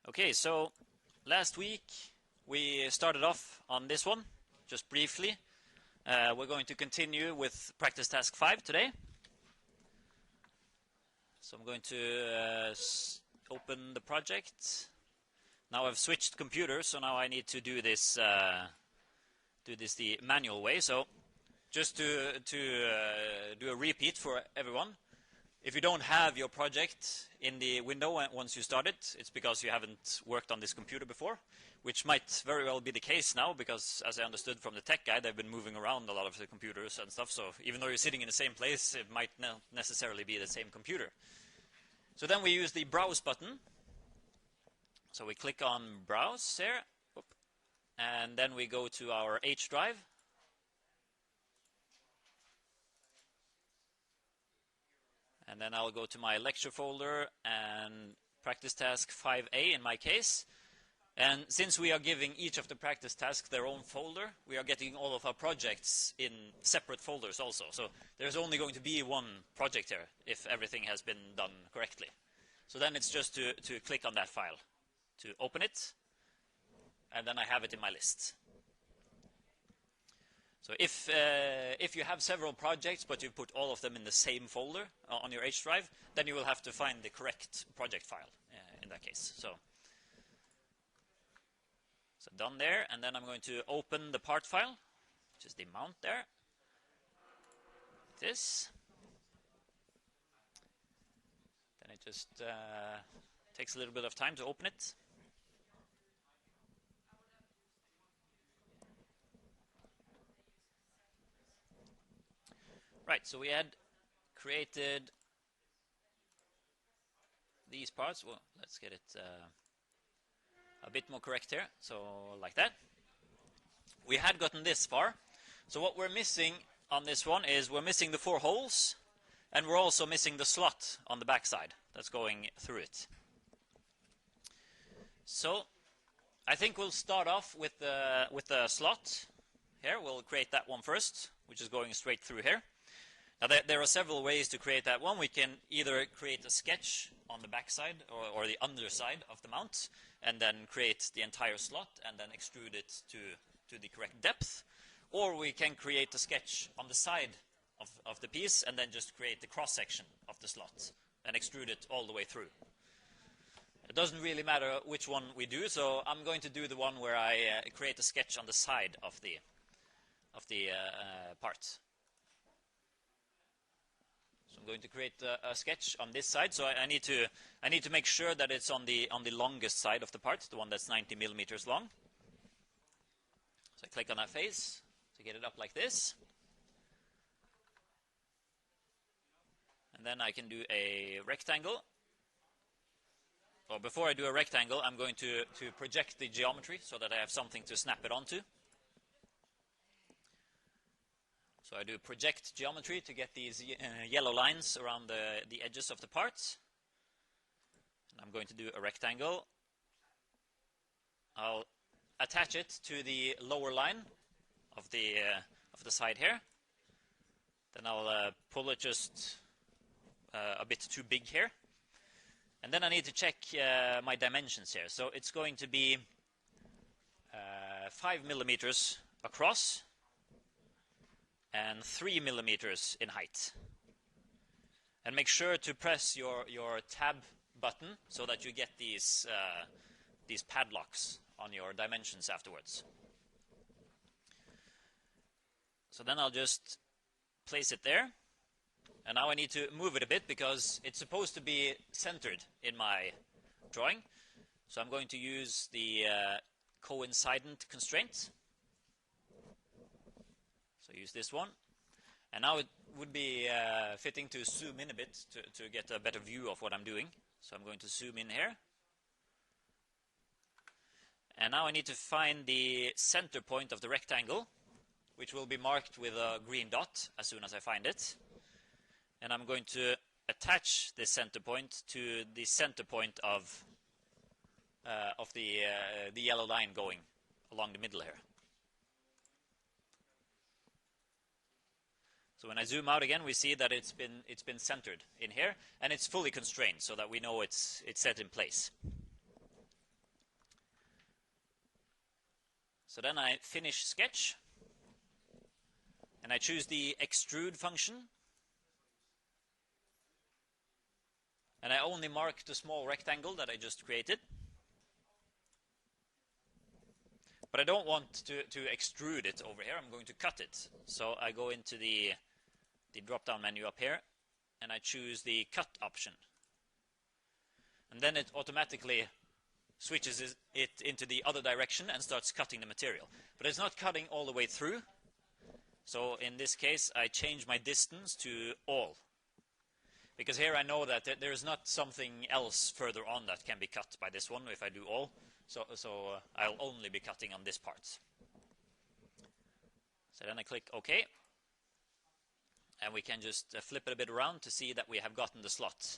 Okay, so last week we started off on this one, just briefly. We're going to continue with practice task 5 today. So I'm going to open the project. Now I've switched computers, so now I need to do this the manual way. So just to do a repeat for everyone. If you don't have your project in the window once you start it, it's because you haven't worked on this computer before, which might very well be the case now, because as I understood from the tech guy, they've been moving around a lot of the computers and stuff, so even though you're sitting in the same place, it might not necessarily be the same computer. So then we use the Browse button. So we click on Browse here, and then we go to our H drive. And then I'll go to my lecture folder and practice task 5A in my case. And since we are giving each of the practice tasks their own folder, we are getting all of our projects in separate folders also. So there's only going to be one project here if everything has been done correctly. So then it's just to click on that file, to open it, and then I have it in my list. So if you have several projects, but you put all of them in the same folder on your H drive, then you will have to find the correct project file in that case. So done there, and then I'm going to open the part file, which is the mount there. This. Then it just takes a little bit of time to open it. Right, so we had created these parts. Well, let's get it a bit more correct here. So like that. We had gotten this far. So what we're missing on this one is we're missing the 4 holes, and we're also missing the slot on the back side that's going through it. So I think we'll start off with the slot here. We'll create that one first, which is going straight through here. Now there are several ways to create that one. We can either create a sketch on the back side or the underside of the mount, and then create the entire slot and then extrude it to the correct depth. Or we can create a sketch on the side of the piece and then just create the cross-section of the slot and extrude it all the way through. It doesn't really matter which one we do, so I'm going to do the one where I create a sketch on the side of the part. So I'm going to create a sketch on this side. So I need to make sure that it's on the longest side of the part, the one that's 90 millimeters long. So I click on that face to get it up like this. And then I can do a rectangle. Well, before I do a rectangle, I'm going to project the geometry so that I have something to snap it onto. So I do project geometry to get these yellow lines around the edges of the parts. And I'm going to do a rectangle. I'll attach it to the lower line of the side here. Then I'll pull it just a bit too big here. And then I need to check my dimensions here. So it's going to be 5 millimeters across and 3 millimeters in height. And make sure to press your tab button so that you get these padlocks on your dimensions afterwards. So then I'll just place it there. And now I need to move it a bit because it's supposed to be centered in my drawing. So I'm going to use the Coincident Constraint. So use this one. And now it would be fitting to zoom in a bit to get a better view of what I'm doing. So I'm going to zoom in here. And now I need to find the center point of the rectangle, which will be marked with a green dot as soon as I find it. And I'm going to attach this center point to the center point of the yellow line going along the middle here. So when I zoom out again, we see that it's been centered in here, and it's fully constrained so that we know it's set in place. So then I finish sketch, and I choose the extrude function, and I only mark the small rectangle that I just created. But I don't want to extrude it over here. I'm going to cut it. So I go into the drop-down menu up here, and I choose the cut option. And then it automatically switches it into the other direction and starts cutting the material. But it's not cutting all the way through. So in this case, I change my distance to all. Because here I know that there's not something else further on that can be cut by this one if I do all. So I'll only be cutting on this part. So then I click OK. And we can just flip it a bit around to see that we have gotten the slot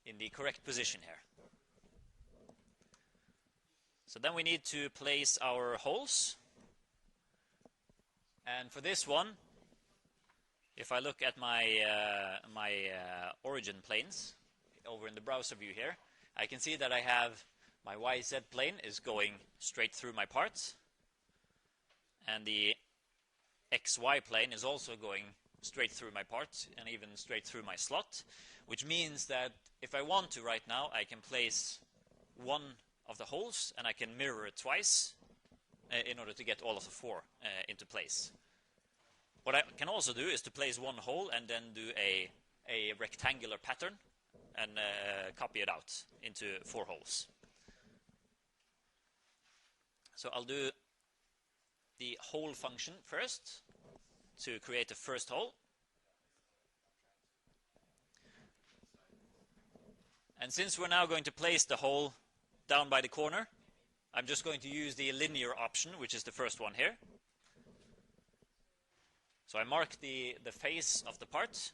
in the correct position here. So then we need to place our holes. And for this one, if I look at my origin planes over in the browser view here, I can see that I have my YZ plane is going straight through my parts, and the XY plane is also going straight through my part and even straight through my slot, which means that if I want to right now, I can place one of the holes and I can mirror it twice in order to get all of the four into place. What I can also do is to place one hole and then do a rectangular pattern and copy it out into 4 holes. So I'll do the hole function first to create the first hole. And since we're now going to place the hole down by the corner, I'm just going to use the linear option, which is the first one here. So I mark the face of the part.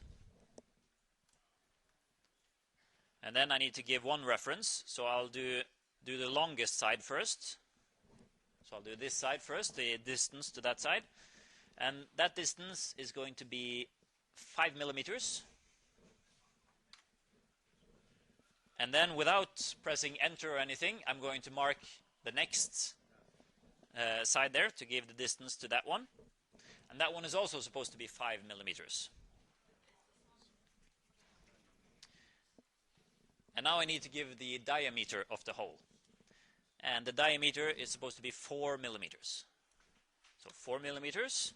And then I need to give one reference. So I'll do the longest side first. So I'll do this side first, the distance to that side. And that distance is going to be 5 millimeters. And then without pressing enter or anything, I'm going to mark the next side there to give the distance to that one. And that one is also supposed to be 5 millimeters. And now I need to give the diameter of the hole. And the diameter is supposed to be 4 millimeters. So 4 millimeters.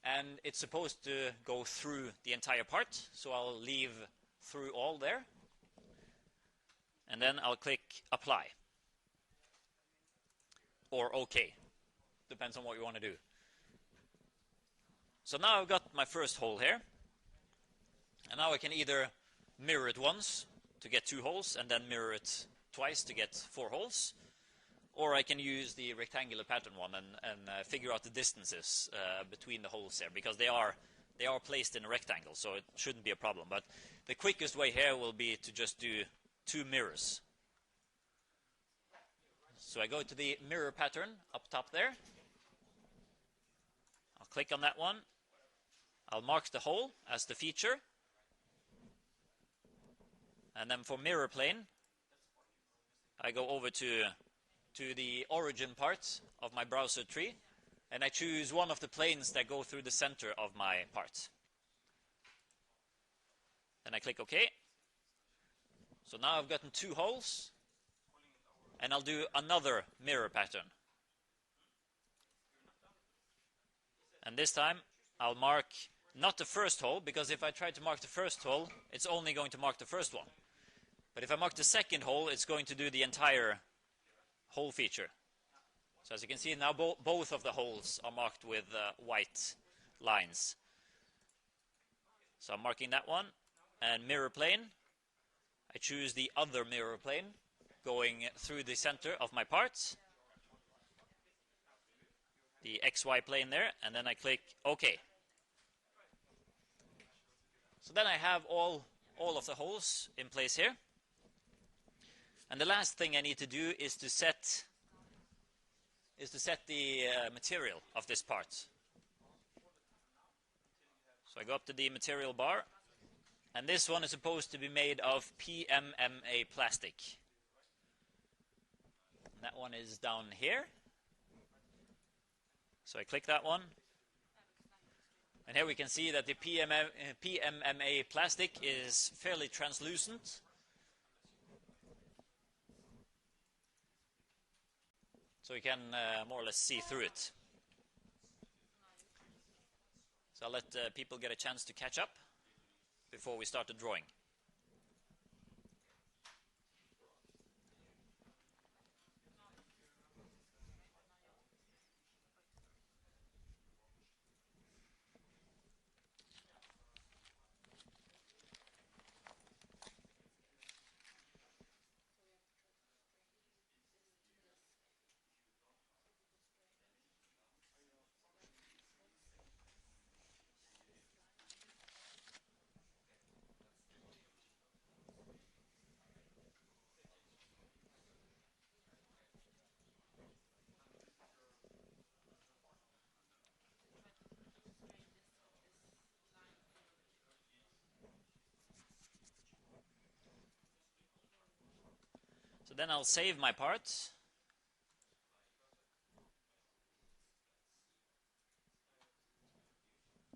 And it's supposed to go through the entire part. So I'll leave through all there. And then I'll click apply. Or OK. Depends on what you want to do. So now I've got my first hole here. And now I can either mirror it once to get 2 holes and then mirror it twice to get 4 holes. Or I can use the rectangular pattern one and figure out the distances between the holes there, because they are placed in a rectangle, so it shouldn't be a problem. But the quickest way here will be to just do 2 mirrors. So I go to the mirror pattern up top there. I'll click on that one. I'll mark the hole as the feature. And then for mirror plane, I go over to the origin part of my browser tree, and I choose one of the planes that go through the center of my part. Then I click OK. So now I've gotten 2 holes, and I'll do another mirror pattern. And this time I'll mark not the first hole, because if I try to mark the first hole, it's only going to mark the first one. But if I mark the second hole, it's going to do the entire hole feature. So as you can see now, both of the holes are marked with white lines. So I'm marking that one. And mirror plane, I choose the other mirror plane going through the center of my parts, the XY plane there, and then I click OK. So then I have all of the holes in place here. And the last thing I need to do is to set the material of this part. So I go up to the material bar, and this one is supposed to be made of PMMA plastic. And that one is down here. So I click that one. And here we can see that the PMMA plastic is fairly translucent. So we can more or less see through it. So I'll let people get a chance to catch up before we start the drawing. So then I'll save my part.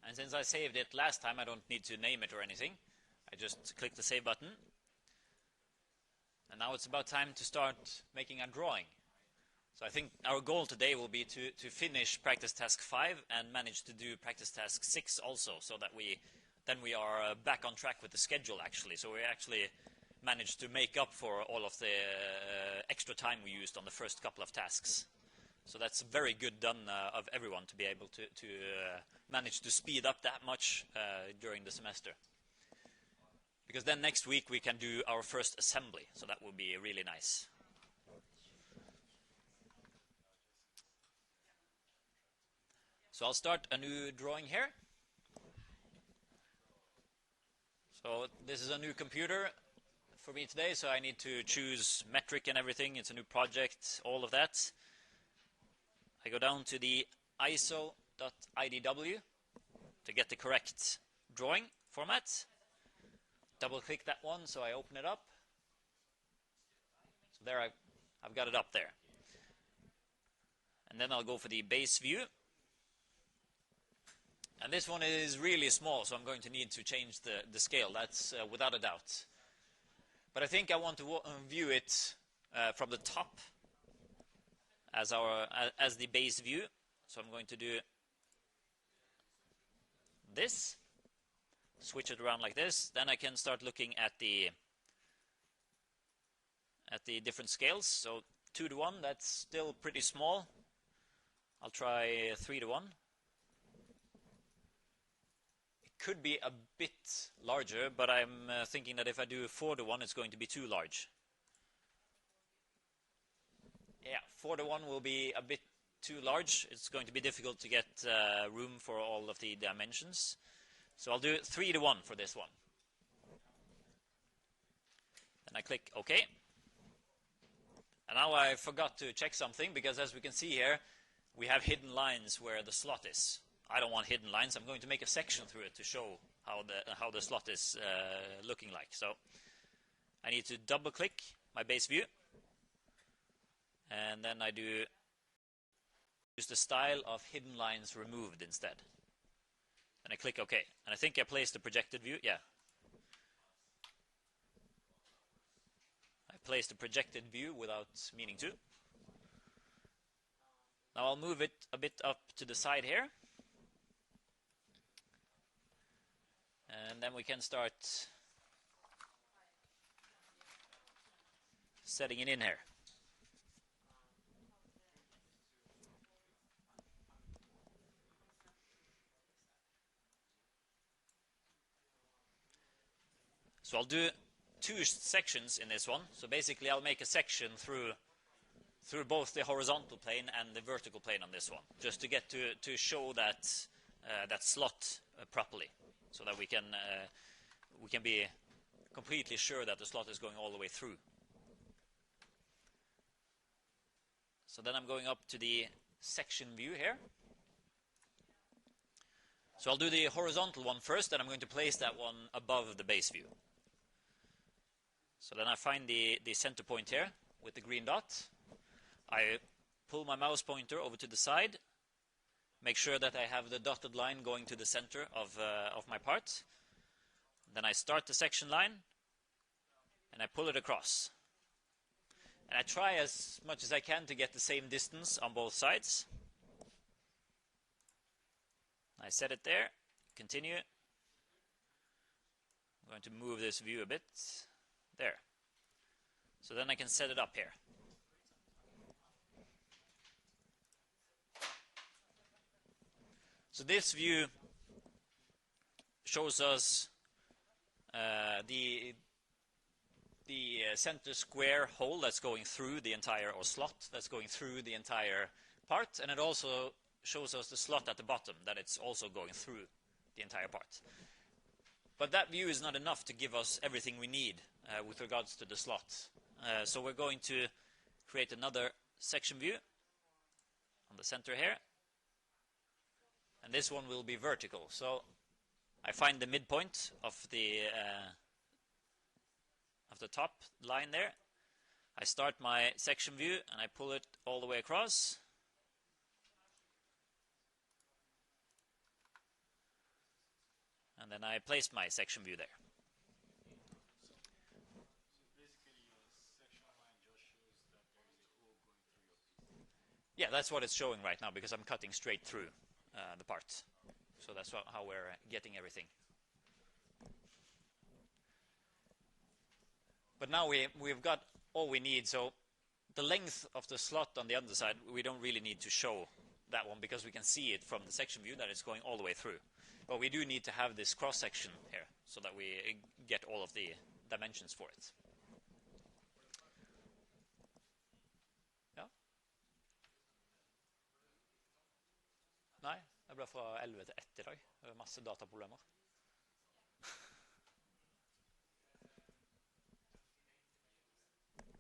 And since I saved it last time, I don't need to name it or anything. I just click the save button. And now it's about time to start making a drawing. So I think our goal today will be to finish practice task 5 and manage to do practice task 6 also, so that we are back on track with the schedule actually. So we actually managed to make up for all of the extra time we used on the first couple of tasks. So that's very good done of everyone to be able to manage to speed up that much during the semester. Because then next week we can do our first assembly, so that will be really nice. So I'll start a new drawing here. So this is a new computer for me today, so I need to choose metric and everything. It's a new project, all of that. I go down to the ISO.IDW to get the correct drawing format. Double click that one so I open it up. So there I've got it up there. And then I'll go for the base view. And this one is really small, so I'm going to need to change the scale. That's without a doubt. But I think I want to view it from the top as the base view. So I'm going to do this, switch it around like this. Then I can start looking at the different scales. So 2:1, that's still pretty small. I'll try 3:1. Could be a bit larger, but I'm thinking that if I do 4:1, it's going to be too large. Yeah, 4:1 will be a bit too large. It's going to be difficult to get room for all of the dimensions. So I'll do 3:1 for this one. Then I click OK. And now I forgot to check something, because as we can see here, we have hidden lines where the slot is. I don't want hidden lines. I'm going to make a section through it to show how the slot is looking like. So I need to double click my base view, and then I use the style of hidden lines removed instead. And I click OK. And I think I placed the projected view. Yeah. I placed the projected view without meaning to. Now I'll move it a bit up to the side here. And then we can start setting it in here. So I'll do 2 sections in this one. So basically I'll make a section through both the horizontal plane and the vertical plane on this one, just to get to show that slot properly, so that we can be completely sure that the slot is going all the way through. So then I'm going up to the section view here. So I'll do the horizontal one first, and I'm going to place that one above the base view. So then I find the center point here with the green dot. I pull my mouse pointer over to the side, make sure that I have the dotted line going to the center of my part. Then I start the section line and I pull it across. And I try as much as I can to get the same distance on both sides. I set it there, continue. I'm going to move this view a bit. There. So then I can set it up here. So this view shows us the center square hole that's going through the entire, or slot that's going through the entire part, and it also shows us the slot at the bottom that it's also going through the entire part. But that view is not enough to give us everything we need with regards to the slot. So we're going to create another section view on the center here, and this one will be vertical. So I find the midpoint of the top line there. I start my section view and I pull it all the way across. And then I place my section view there. Yeah, that's what it's showing right now because I'm cutting straight through the part. So that's how we're getting everything. But now we've got all we need. So the length of the slot on the underside, we don't really need to show that one because we can see it from the section view that it's going all the way through. But we do need to have this cross section here so that we get all of the dimensions for it. Ja? Nei, jeg ble fra 11 til 1 i dag. Det er masse dataproblemer.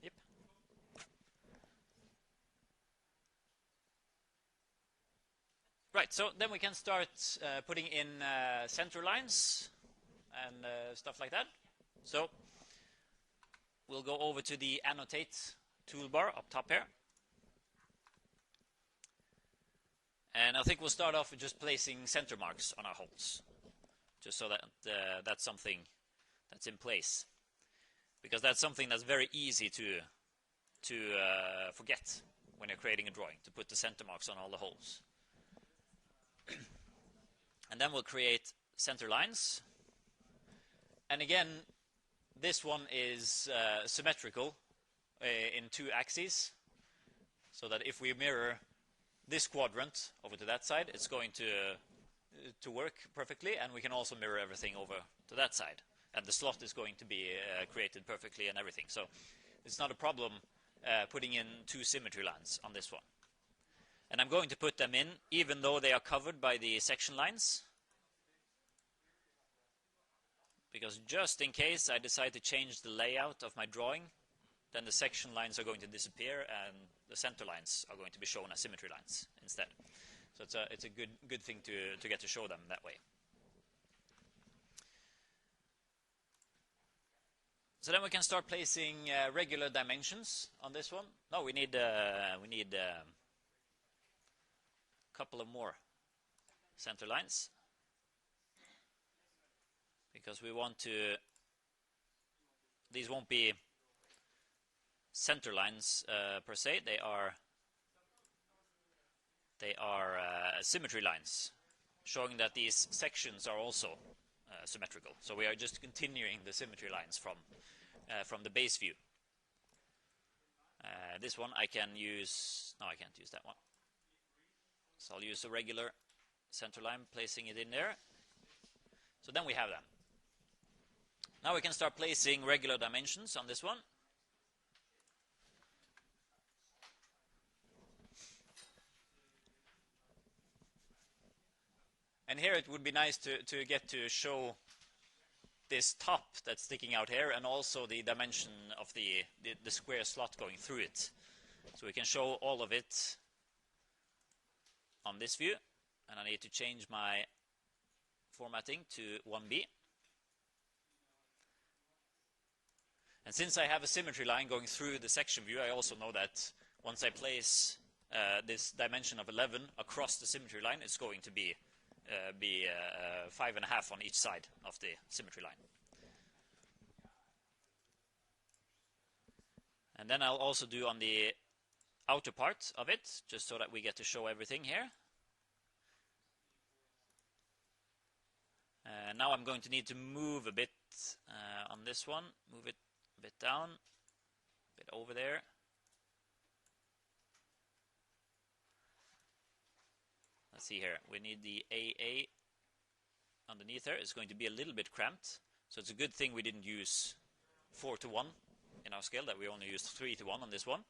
Yep. Right, so then we can start putting in center lines and stuff like that. So we'll go over to the Annotate toolbar up top here. And I think we'll start off with just placing center marks on our holes, just so that that's something that's in place. Because that's something that's very easy to forget when you're creating a drawing, to put the center marks on all the holes. And then we'll create center lines. And again, this one is symmetrical in 2 axes, so that if we mirror this quadrant over to that side, it's going to work perfectly, and we can also mirror everything over to that side. And the slot is going to be created perfectly and everything. So it's not a problem putting in 2 symmetry lines on this one. And I'm going to put them in even though they are covered by the section lines. Because just in case I decide to change the layout of my drawing, then the section lines are going to disappear and the center lines are going to be shown as symmetry lines instead. So it's a good thing to get to show them that way. So then we can start placing regular dimensions on this one. No, we need a couple of more center lines, because we want to, these won't be center lines per se, they are symmetry lines, showing that these sections are also symmetrical. So we are just continuing the symmetry lines from the base view. This one I can use, no, I can't use that one. So I'll use a regular center line, placing it in there. So then we have them. Now we can start placing regular dimensions on this one. And here it would be nice to get to show this top that's sticking out here, and also the dimension of the square slot going through it. So we can show all of it on this view, and I need to change my formatting to 1B. And since I have a symmetry line going through the section view, I also know that once I place this dimension of 11 across the symmetry line, it's going to be 5.5 on each side of the symmetry line. And then I'll also do on the outer part of it, just so that we get to show everything here. Now I'm going to need to move a bit on this one, move it a bit down, a bit over there. Let's see here, we need the AA underneath there. It's going to be a little bit cramped, so it's a good thing we didn't use 4:1 in our scale, that we only used 3:1 on this one.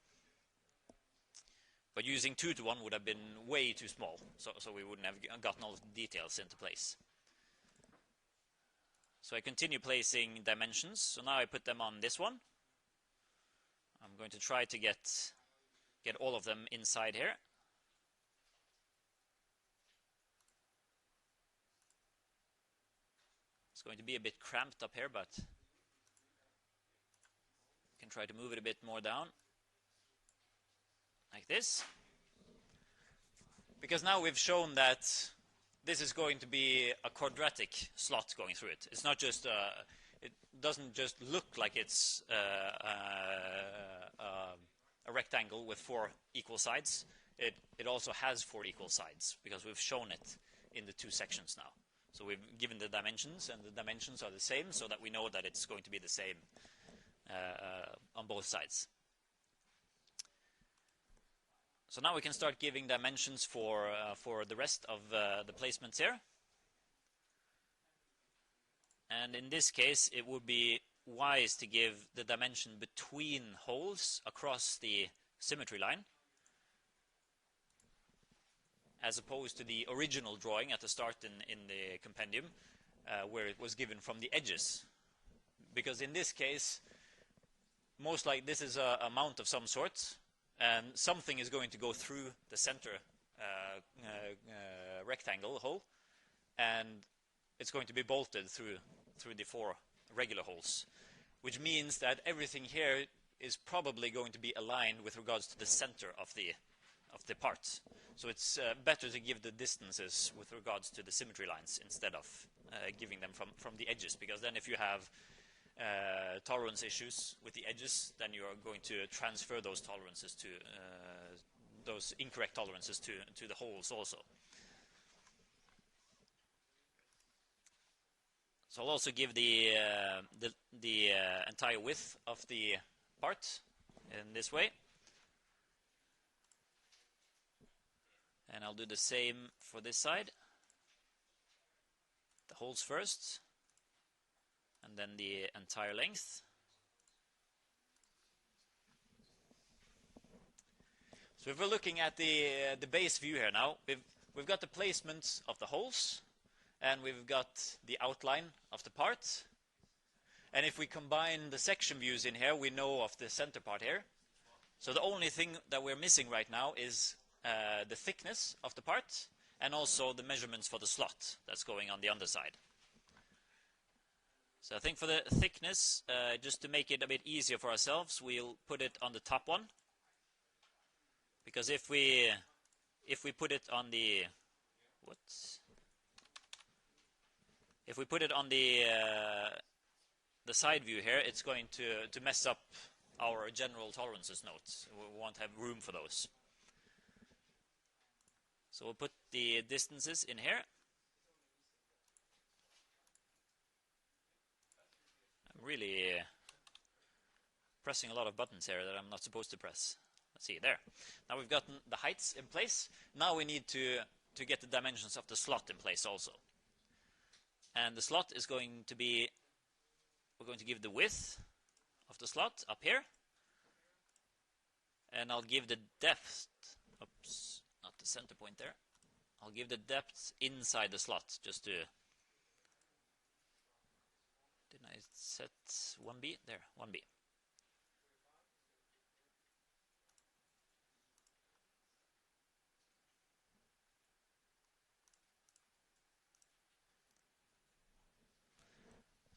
But using 2:1 would have been way too small, so we wouldn't have gotten all the details into place. So I continue placing dimensions. So now I put them on this one. I'm going to try to get all of them inside here. It's going to be a bit cramped up here, but I can try to move it a bit more down, like this. Because now we've shown that this is going to be a quadratic slot going through it. It's not just it doesn't just look like it's a rectangle with 4 equal sides. It also has 4 equal sides, because we've shown it in the 2 sections now. So we've given the dimensions, and the dimensions are the same, so that we know that it's going to be the same on both sides. So now we can start giving dimensions for the rest of the placements here. And in this case, it would be wise to give the dimension between holes across the symmetry line, as opposed to the original drawing at the start in the compendium, where it was given from the edges. Because in this case, most like this is a mount of some sort, and something is going to go through the center rectangle hole, and it's going to be bolted through the 4 regular holes, which means that everything here is probably going to be aligned with regards to the center of the part. So it's better to give the distances with regards to the symmetry lines instead of giving them from the edges, because then if you have tolerance issues with the edges, then you are going to transfer those tolerances to those incorrect tolerances to the holes also. So I'll also give the entire width of the part in this way, and I'll do the same for this side. The holes first, and then the entire length. So if we're looking at the base view here now, we've got the placement of the holes, and we've got the outline of the part. And if we combine the section views in here, we know of the center part here. So the only thing that we're missing right now is the thickness of the part, and also the measurements for the slot that's going on the underside. So I think for the thickness, just to make it a bit easier for ourselves, we'll put it on the top one. Because if we put it on the if we put it on the side view here, it's going to mess up our general tolerances notes. We won't have room for those. So we'll put the distances in here. I'm really pressing a lot of buttons here that I'm not supposed to press. Let's see, there. Now we've gotten the heights in place. Now we need to get the dimensions of the slot in place also. And the slot is going to be, we're going to give the width of the slot up here. And I'll give the depth, oops, not the center point there. I'll give the depth inside the slot, just to, didn't I set 1B? There, 1B.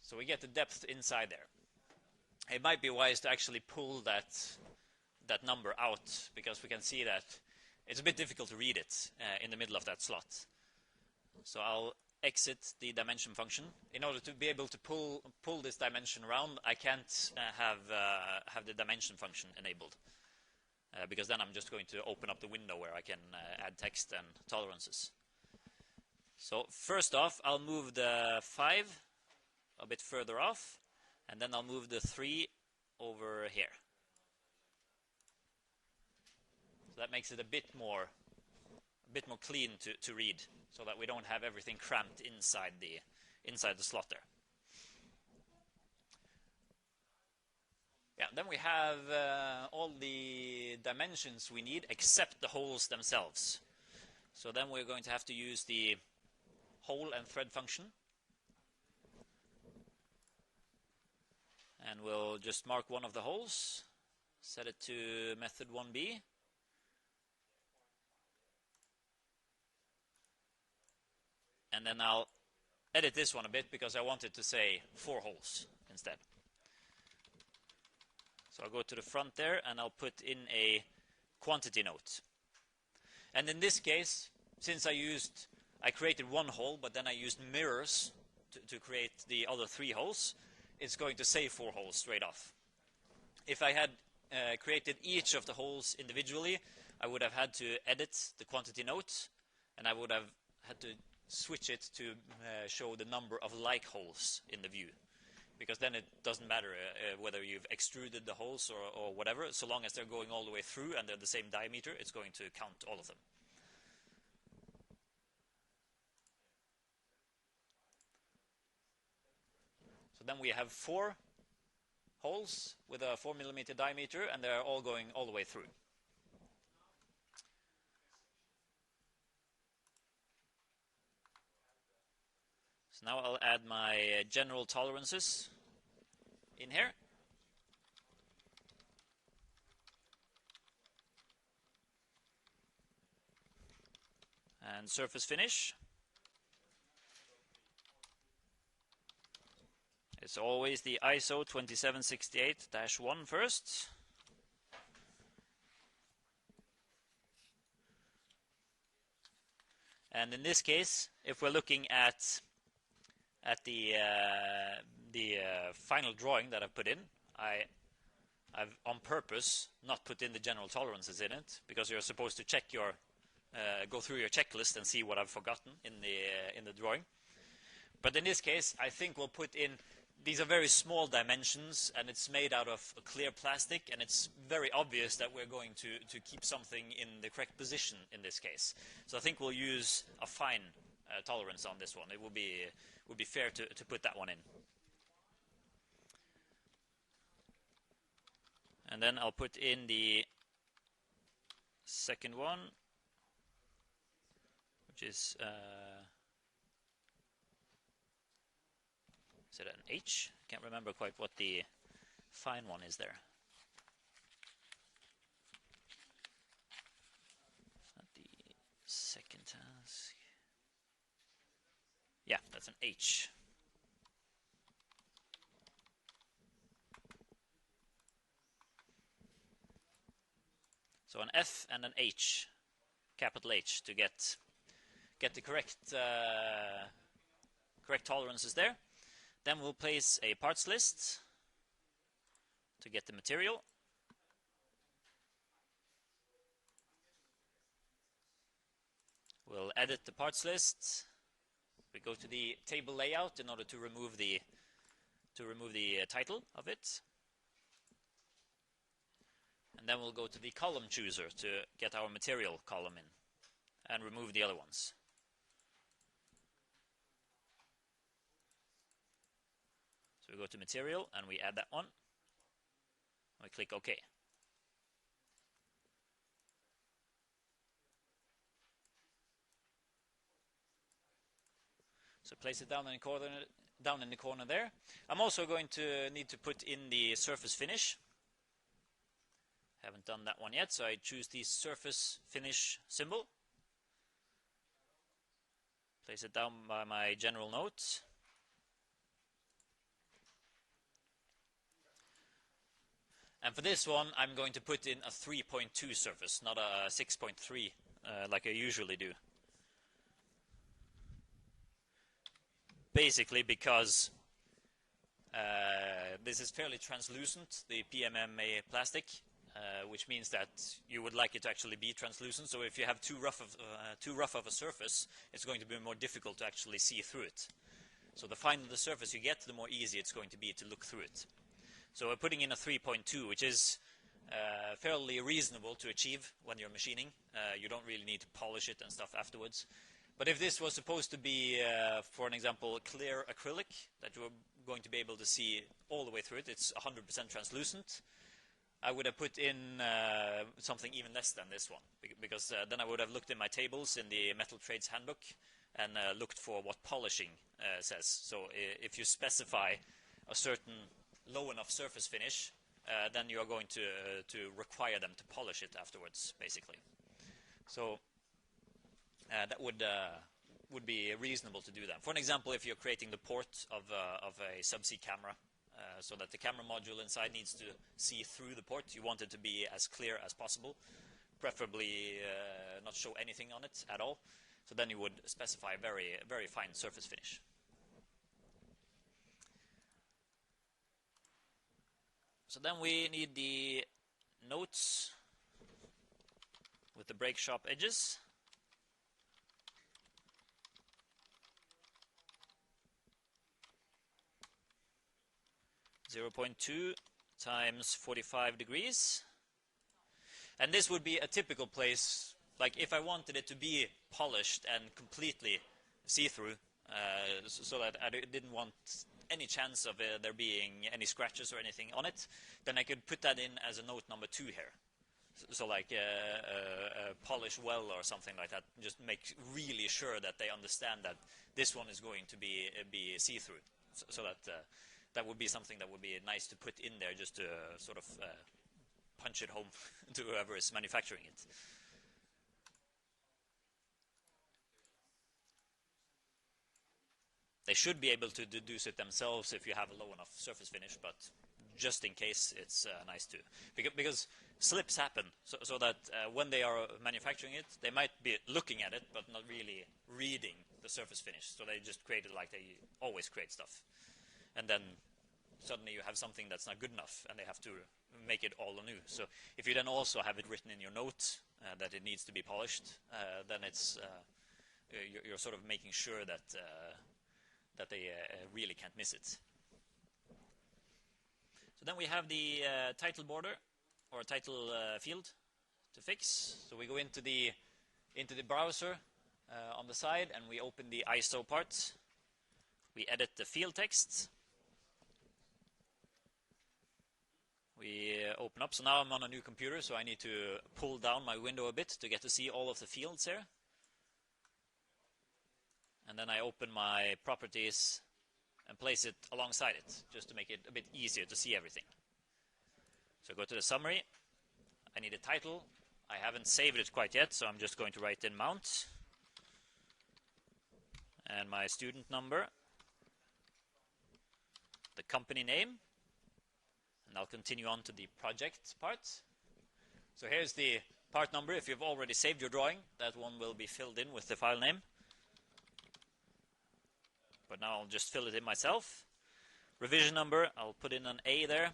So we get the depth inside there. It might be wise to actually pull that number out, because we can see that it's a bit difficult to read it in the middle of that slot. So I'll exit the dimension function. In order to be able to pull this dimension around, I can't have the dimension function enabled, because then I'm just going to open up the window where I can add text and tolerances. So first off, I'll move the 5 a bit further off, and then I'll move the 3 over here. So that makes it a bit more clean to read, so that we don't have everything cramped inside the slot there. Yeah, then we have all the dimensions we need except the holes themselves. So then we're going to have to use the hole and thread function. And we'll just mark one of the holes, set it to method 1b. And then I'll edit this one a bit because I wanted to say 4 holes instead. So I'll go to the front there and I'll put in a quantity note. And in this case, since I created 1 hole, but then I used mirrors to create the other 3 holes, it's going to say 4 holes straight off. If I had created each of the holes individually, I would have had to edit the quantity note, and I would have had to switch it to show the number of like holes in the view, because then it doesn't matter whether you've extruded the holes or whatever. So long as they're going all the way through and they're the same diameter, it's going to count all of them. So then we have 4 holes with a 4mm diameter, and they're all going all the way through. So now I'll add my general tolerances in here. And surface finish. It's always the ISO 2768-1 first. And in this case, if we're looking at the final drawing that I've put in, I've on purpose not put in the general tolerances in it, because you're supposed to check your go through your checklist and see what I've forgotten in the drawing. But in this case, I think we'll put in. These are very small dimensions, and it's made out of clear plastic, and it's very obvious that we're going to keep something in the correct position in this case. So I think we'll use a fine tolerance on this one. It would be fair to put that one in. And then I'll put in the second one, which is it an H? Can't remember quite what the fine one is there. Not the second task. Yeah, that's an H. So an F and an H, capital H, to get the correct tolerances there. Then we'll place a parts list to get the material. We'll edit the parts list. We go to the table layout in order to remove the title of it. And then we'll go to the column chooser to get our material column in and remove the other ones. So we go to material and we add that one. We click OK. So place it down in the corner there. I'm also going to need to put in the surface finish. Haven't done that one yet, so I choose the surface finish symbol. Place it down by my general note. And for this one, I'm going to put in a 3.2 surface, not a 6.3 like I usually do. Basically because this is fairly translucent, the PMMA plastic, which means that you would like it to actually be translucent. So if you have too rough of a surface, it's going to be more difficult to actually see through it. So the finer the surface you get, the more easy it's going to be to look through it. So we're putting in a 3.2, which is fairly reasonable to achieve when you're machining. You don't really need to polish it and stuff afterwards. But if this was supposed to be, for an example, clear acrylic that you were going to be able to see all the way through it, it's 100% translucent, I would have put in something even less than this one, because then I would have looked in my tables in the Metal Trades Handbook and looked for what polishing says. So if you specify a certain low enough surface finish, then you are going to require them to polish it afterwards, basically. So that would be reasonable to do that. For an example, if you're creating the port of a subsea camera, so that the camera module inside needs to see through the port, you want it to be as clear as possible, preferably not show anything on it at all. So then you would specify a very, very fine surface finish. So then we need the notes with the break sharp edges. (0.2 times 45 degrees). And this would be a typical place, like if I wanted it to be polished and completely see-through, so that I didn't want any chance of there being any scratches or anything on it, then I could put that in as a note number 2 here. So like polish well or something like that. Just make really sure that they understand that this one is going to be see-through. So that that would be something that would be nice to put in there, just to sort of punch it home to whoever is manufacturing it. They should be able to deduce it themselves if you have a low enough surface finish, but just in case, it's nice to. Because slips happen, so that when they are manufacturing it, they might be looking at it, but not really reading the surface finish. So they just create it like they always create stuff. And then suddenly you have something that's not good enough, and they have to make it all anew. So if you then also have it written in your note that it needs to be polished, then it's you're sort of making sure that that they really can't miss it. So then we have the title border or title field to fix. So we go into the browser on the side, and we open the ISO part. We edit the field text. We open up. So now I'm on a new computer, so I need to pull down my window a bit to get to see all of the fields here. And then I open my properties and place it alongside it, just to make it a bit easier to see everything. So go to the summary. I need a title. I haven't saved it quite yet, so I'm just going to write in mount. And my student number. The company name. And I'll continue on to the project part. So here's the part number. If you've already saved your drawing, that one will be filled in with the file name. But now I'll just fill it in myself. Revision number, I'll put in an A there.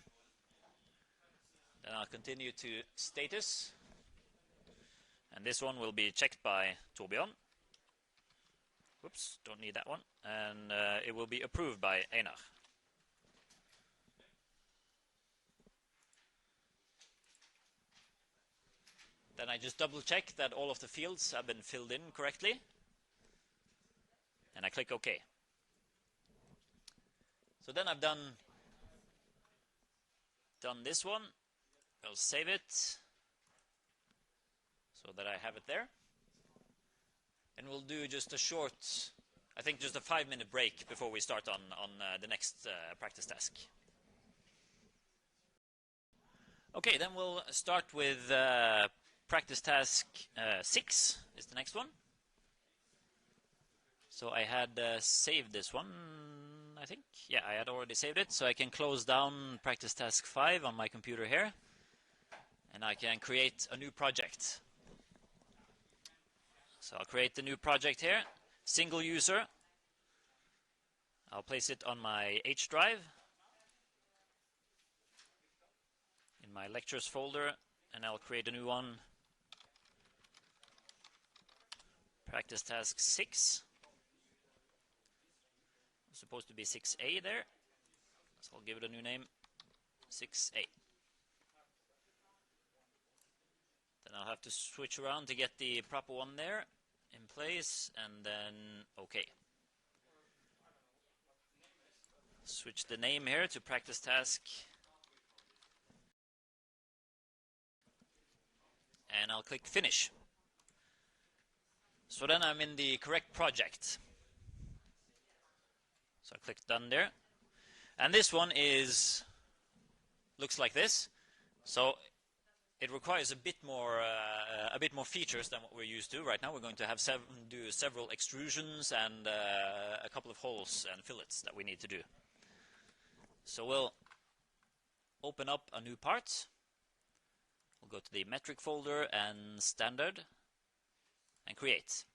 Then I'll continue to status. And this one will be checked by Torbjørn. Whoops, don't need that one. And it will be approved by Einar. Then I just double check that all of the fields have been filled in correctly. And I click OK. So then I've done this one. I'll save it so that I have it there. And we'll do just a short, I think just a 5-minute break before we start on the next practice task. Okay, then we'll start with practice task 6 is the next one. So I had saved this one, I think. Yeah, I had already saved it, so I can close down practice task 5 on my computer here, and I can create a new project. So I'll create the new project here, single user. I'll place it on my H drive in my lectures folder, and I'll create a new one, practice task 6. It's supposed to be 6A there, so I'll give it a new name, 6A. Then I'll have to switch around to get the proper one there in place, and then OK. Switch the name here to practice task, and I'll click finish. So then I'm in the correct project. So I click done there, and this one looks like this. So it requires a bit more features than what we're used to. Right now we're going to have do several extrusions and a couple of holes and fillets that we need to do. So we'll open up a new part. We'll go to the metric folder and standard and create.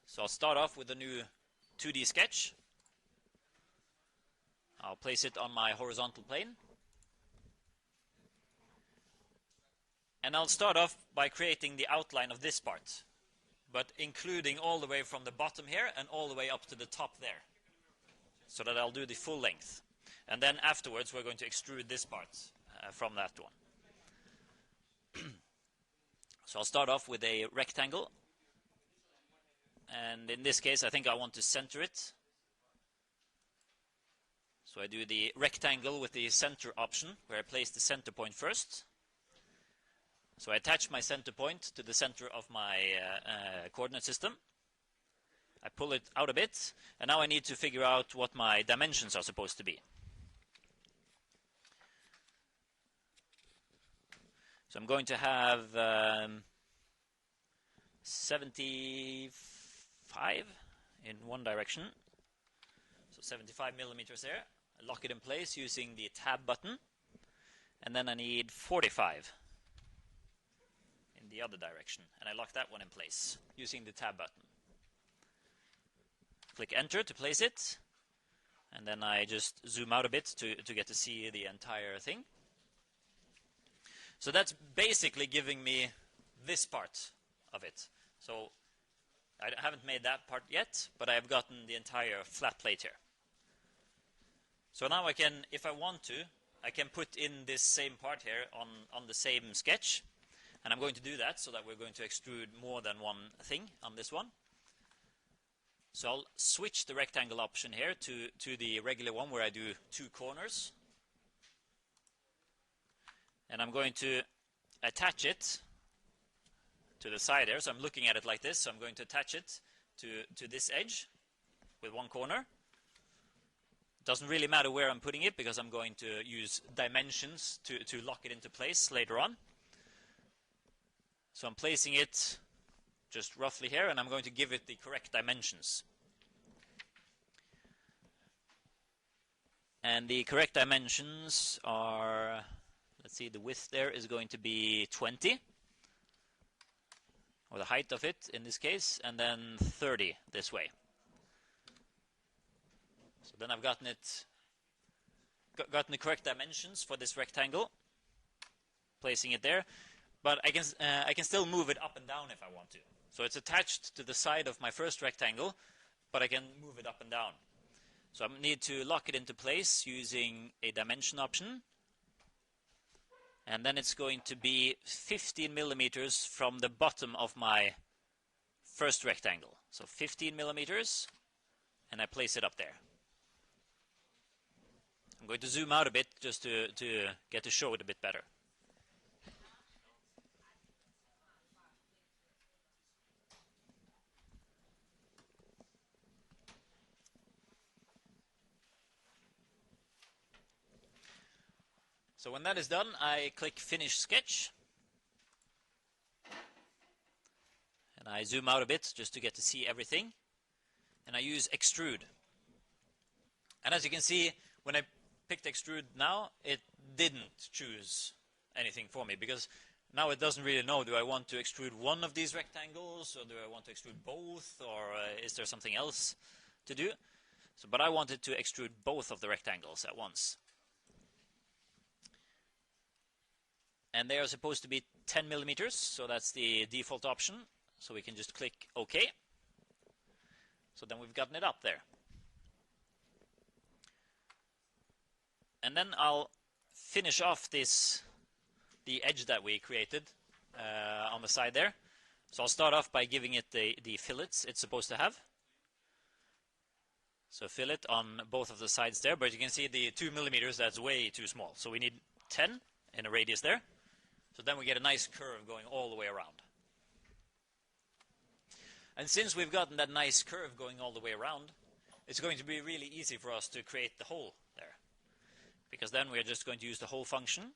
So I'll start off with a new 2D sketch. I'll place it on my horizontal plane. And I'll start off by creating the outline of this part, but including all the way from the bottom here and all the way up to the top there, so that I'll do the full length. And then afterwards we're going to extrude this part from that one. So I'll start off with a rectangle, and in this case I think I want to center it. So I do the rectangle with the center option, where I place the center point first. So I attach my center point to the center of my coordinate system. I pull it out a bit, and now I need to figure out what my dimensions are supposed to be. So I'm going to have 75 in one direction. So 75 millimeters there. I lock it in place using the tab button, and then I need 45 in the other direction, and I lock that one in place using the tab button. Click enter to place it, and then I just zoom out a bit to get to see the entire thing. So that's basically giving me this part of it. So I haven't made that part yet, but I have gotten the entire flat plate here. So now I can, if I want to, I can put in this same part here on the same sketch. And I'm going to do that so that we're going to extrude more than one thing on this one. So I'll switch the rectangle option here to the regular one where I do 2 corners. And I'm going to attach it to the side there. So I'm looking at it like this. So I'm going to attach it to this edge with 1 corner. Doesn't really matter where I'm putting it, because I'm going to use dimensions to lock it into place later on. So I'm placing it just roughly here, and I'm going to give it the correct dimensions. And the correct dimensions are, let's see, the width there is going to be 20, or the height of it in this case, and then 30 this way. So then I've gotten the correct dimensions for this rectangle, placing it there. But I can still move it up and down if I want to. So it's attached to the side of my first rectangle, but I can move it up and down. So I need to lock it into place using a dimension option. And then it's going to be 15 millimeters from the bottom of my first rectangle. So 15 millimeters, and I place it up there. I'm going to zoom out a bit just to get to show it a bit better. So when that is done, I click Finish Sketch. And I zoom out a bit just to get to see everything. and I use Extrude. And as you can see, when I picked Extrude now, it didn't choose anything for me, because now it doesn't really know, do I want to extrude one of these rectangles, or do I want to extrude both, or is there something else to do? So, but I wanted to extrude both of the rectangles at once. And they are supposed to be 10 millimeters, so that's the default option. So we can just click OK. So then we've gotten it up there. And then I'll finish off the edge that we created on the side there. So I'll start off by giving it the fillets it's supposed to have. So fillet on both of the sides there, but you can see the 2 millimeters, that's way too small. So we need 10 in a radius there. So then we get a nice curve going all the way around. And since we've gotten that nice curve going all the way around, it's going to be really easy for us to create the hole there. Because then we're just going to use the hole function,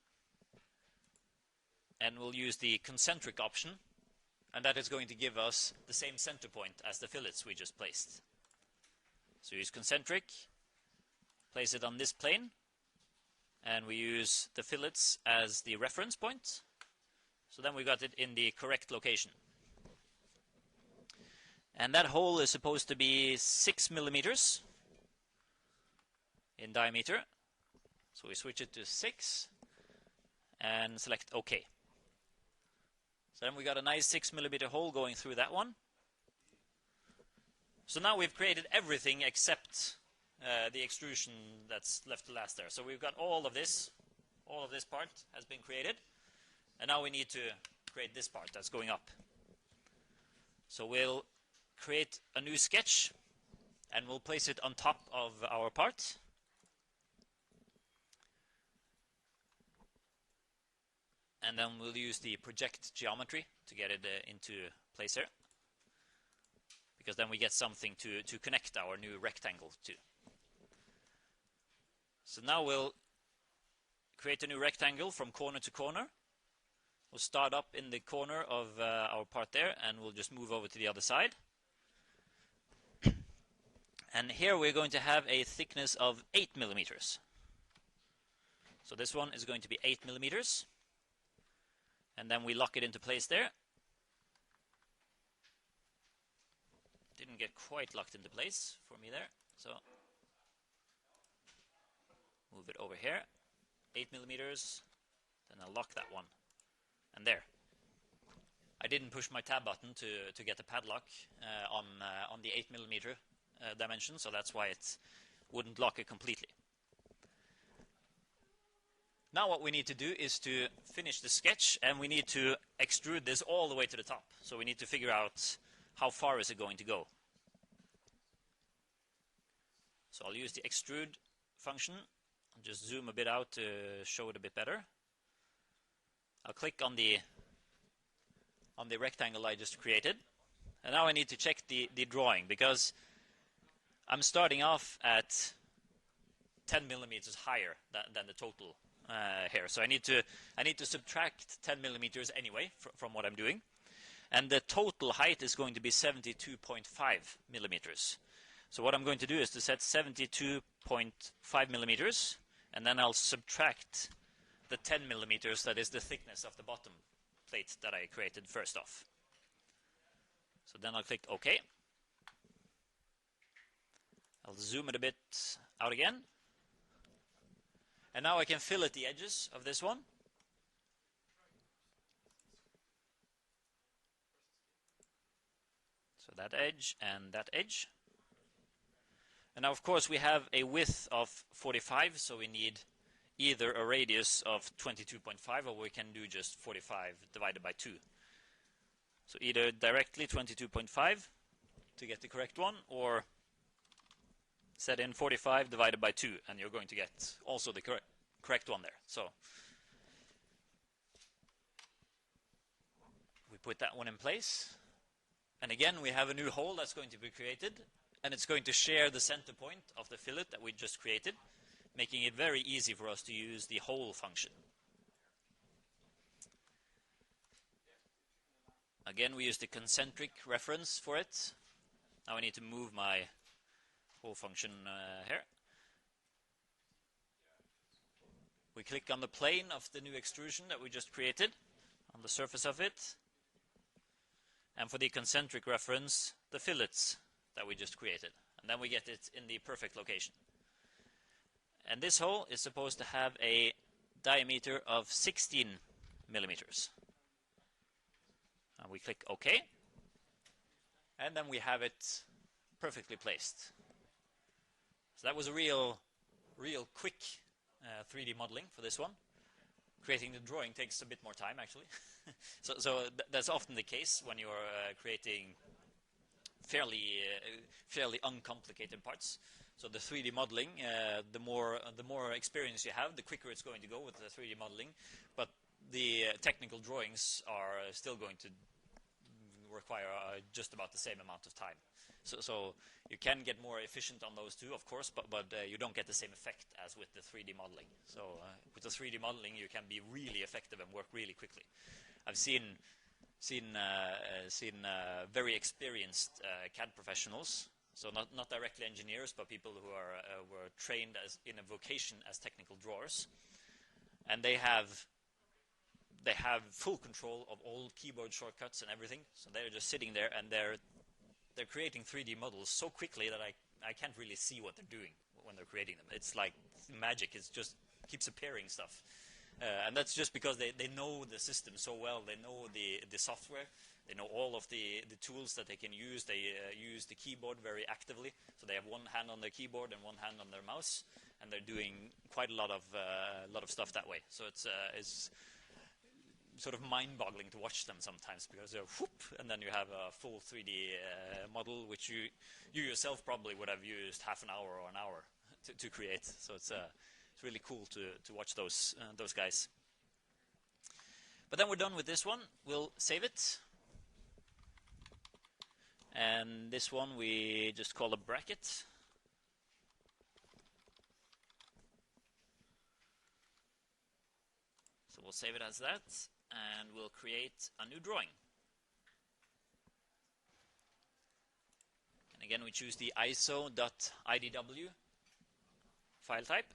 and we'll use the concentric option, and that is going to give us the same center point as the fillets we just placed. So use concentric, place it on this plane, and we use the fillets as the reference point. So then we got it in the correct location. And that hole is supposed to be 6 millimeters in diameter. So we switch it to 6 and select OK. So then we got a nice 6 millimeter hole going through that one. So now we've created everything except the extrusion that's left to last there. So we've got all of this part has been created. And now we need to create this part that's going up. So we'll create a new sketch, and we'll place it on top of our part. And then we'll use the project geometry to get it into place here, because then we get something to connect our new rectangle to. So now we'll create a new rectangle from corner to corner. We'll start up in the corner of our part there, and we'll just move over to the other side. And here we're going to have a thickness of 8 millimeters. So this one is going to be 8 millimeters. And then we lock it into place there. Didn't get quite locked into place for me there. So move it over here. 8 millimeters. Then I'll lock that one. And there. I didn't push my tab button to get the padlock on the 8 millimeter dimension, so that's why it wouldn't lock it completely. Now what we need to do is to finish the sketch, and we need to extrude this all the way to the top. So we need to figure out how far is it going to go. So I'll use the extrude function. I'll just zoom a bit out to show it a bit better. I'll click on the rectangle I just created, and now I need to check the drawing, because I'm starting off at 10 millimeters higher than the total here. So I need to subtract 10 millimeters anyway from what I'm doing, and the total height is going to be 72.5 millimeters. So what I'm going to do is to set 72.5 millimeters, and then I'll subtract the 10 millimeters that is the thickness of the bottom plate that I created first off. So then I'll click OK. I'll zoom it a bit out again. And now I can fillet the edges of this one. So that edge and that edge. And now of course we have a width of 45, so we need either a radius of 22.5, or we can do just 45 divided by 2. So either directly 22.5 to get the correct one, or set in 45 divided by 2, and you're going to get also the correct one there. So we put that one in place, and again we have a new hole that's going to be created, and it's going to share the center point of the fillet that we just created, making it very easy for us to use the hole function. Again, we use the concentric reference for it. Now I need to move my whole function here. We click on the plane of the new extrusion that we just created on the surface of it. And for the concentric reference, the fillets that we just created. And then we get it in the perfect location. And this hole is supposed to have a diameter of 16 millimeters. And we click OK. And then we have it perfectly placed. So that was a real quick 3D modeling for this one. Creating the drawing takes a bit more time, actually. so that's often the case when you're creating fairly uncomplicated parts. So the 3D modeling, the more experience you have, the quicker it's going to go with the 3D modeling. But the technical drawings are still going to require just about the same amount of time. So you can get more efficient on those two, of course, but you don't get the same effect as with the 3D modeling. So with the 3D modeling, you can be really effective and work really quickly. I've seen very experienced CAD professionals, so not directly engineers, but people who were trained in a vocation as technical drawers, and they have full control of all keyboard shortcuts and everything. So they're just sitting there and they're creating 3D models so quickly that I can't really see what they're doing when they're creating them. It's like magic. It just keeps appearing stuff. And that's just because they know the system so well. They know the software. They know all of the tools that they can use. They use the keyboard very actively. So they have one hand on their keyboard and one hand on their mouse. And they're doing quite a lot of stuff that way. So it's sort of mind-boggling to watch them sometimes, because they're whoop, and then you have a full 3D model, which you yourself probably would have used half an hour or an hour to create. So it's really cool to watch those guys. But then we're done with this one. We'll save it. And this one we just call a bracket. So we'll save it as that. And we'll create a new drawing. And again, we choose the iso.idw file type.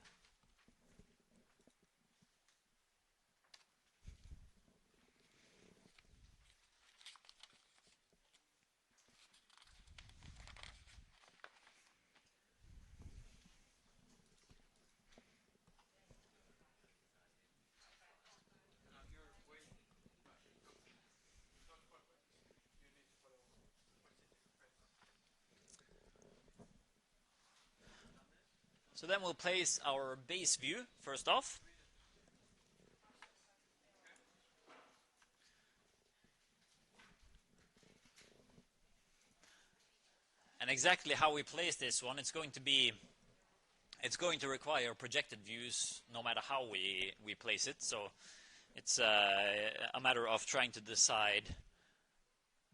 So then we'll place our base view first off. And exactly how we place this one, it's going to require projected views no matter how we place it. So it's a matter of trying to decide,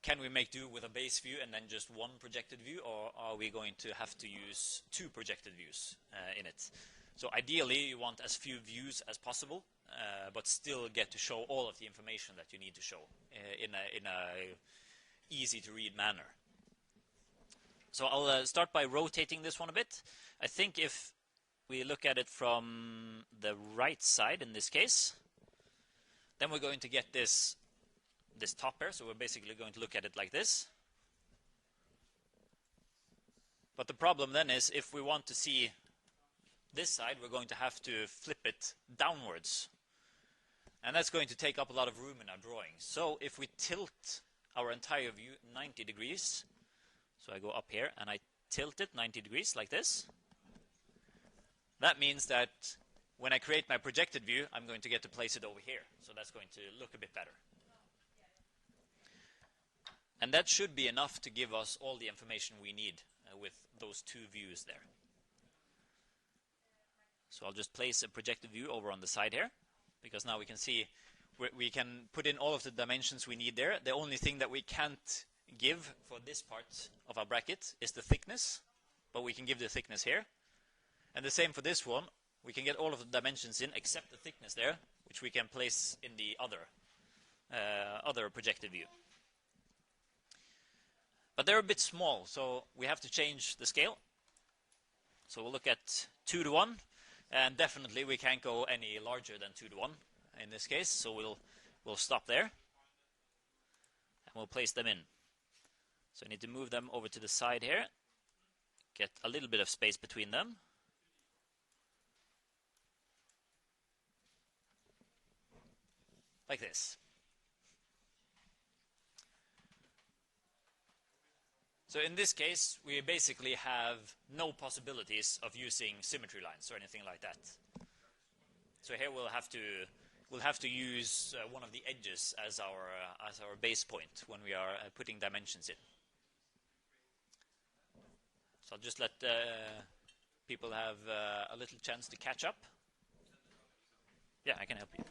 can we make do with a base view and then just one projected view, or are we going to have to use two projected views in it? So ideally, you want as few views as possible, but still get to show all of the information that you need to show in a easy to read manner. So I'll start by rotating this one a bit. I think if we look at it from the right side in this case, then we're going to get this top here. So we're basically going to look at it like this. But the problem then is, if we want to see this side, we're going to have to flip it downwards. And that's going to take up a lot of room in our drawing. So if we tilt our entire view 90 degrees, so I go up here and I tilt it 90 degrees like this, that means that when I create my projected view, I'm going to get to place it over here. So that's going to look a bit better. And that should be enough to give us all the information we need with those two views there. So I'll just place a projected view over on the side here, because now we can see we can put in all of the dimensions we need there. The only thing that we can't give for this part of our bracket is the thickness, but we can give the thickness here. And the same for this one. We can get all of the dimensions in except the thickness there, which we can place in the other projected view. But they're a bit small, so we have to change the scale. So we'll look at 2 to 1, and definitely we can't go any larger than 2 to 1 in this case, so we'll stop there, and we'll place them in. So I need to move them over to the side here, get a little bit of space between them. Like this. So in this case, we basically have no possibilities of using symmetry lines or anything like that. So here we'll have to use one of the edges as our base point when we are putting dimensions in. So I'll just let people have a little chance to catch up. Yeah, I can help you.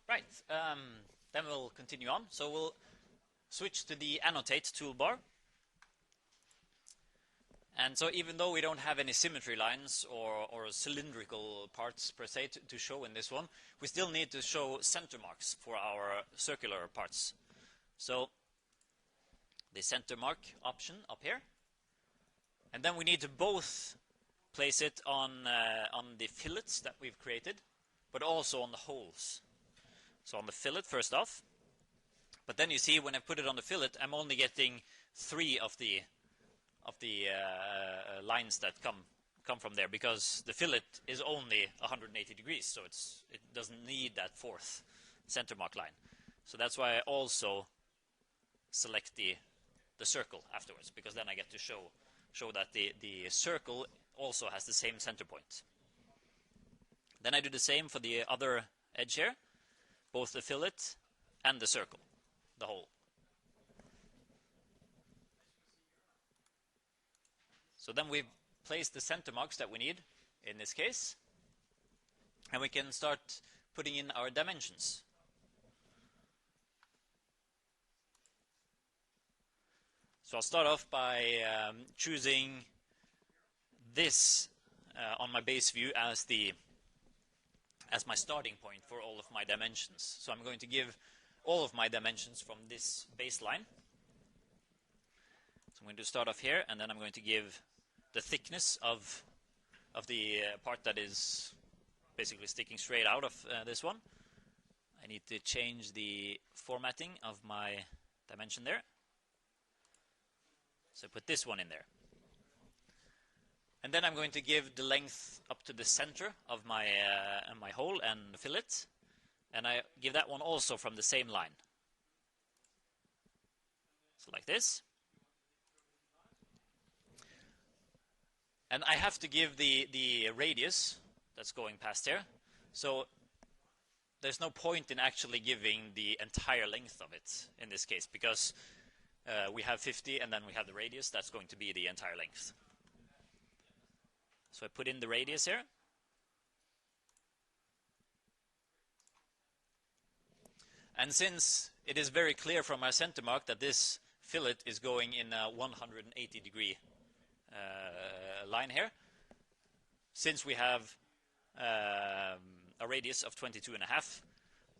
Right, then we'll continue on. So we'll switch to the Annotate toolbar. And so even though we don't have any symmetry lines or cylindrical parts per se to show in this one, we still need to show center marks for our circular parts. So the center mark option up here. And then we need to both place it on the fillets that we've created, but also on the holes. So on the fillet first off. But then you see when I put it on the fillet, I'm only getting 3 of the lines that come from there, because the fillet is only 180 degrees, so it doesn't need that 4th center mark line. So that's why I also select the circle afterwards, because then I get to show that the circle also has the same center point. Then I do the same for the other edge here, both the fillet and the circle, the hole. So then we've placed the center marks that we need in this case, and we can start putting in our dimensions. So I'll start off by choosing this on my base view as my starting point for all of my dimensions. So I'm going to give all of my dimensions from this baseline. So I'm going to start off here, and then I'm going to give the thickness of the part that is basically sticking straight out of this one. I need to change the formatting of my dimension there. So put this one in there. And then I'm going to give the length up to the center of my hole and fillet. And I give that one also from the same line. So like this. And I have to give the radius that's going past here. So there's no point in actually giving the entire length of it in this case, because we have 50 and then we have the radius. That's going to be the entire length. So I put in the radius here. And since it is very clear from our center mark that this fillet is going in a 180 degree line here, since we have a radius of 22.5,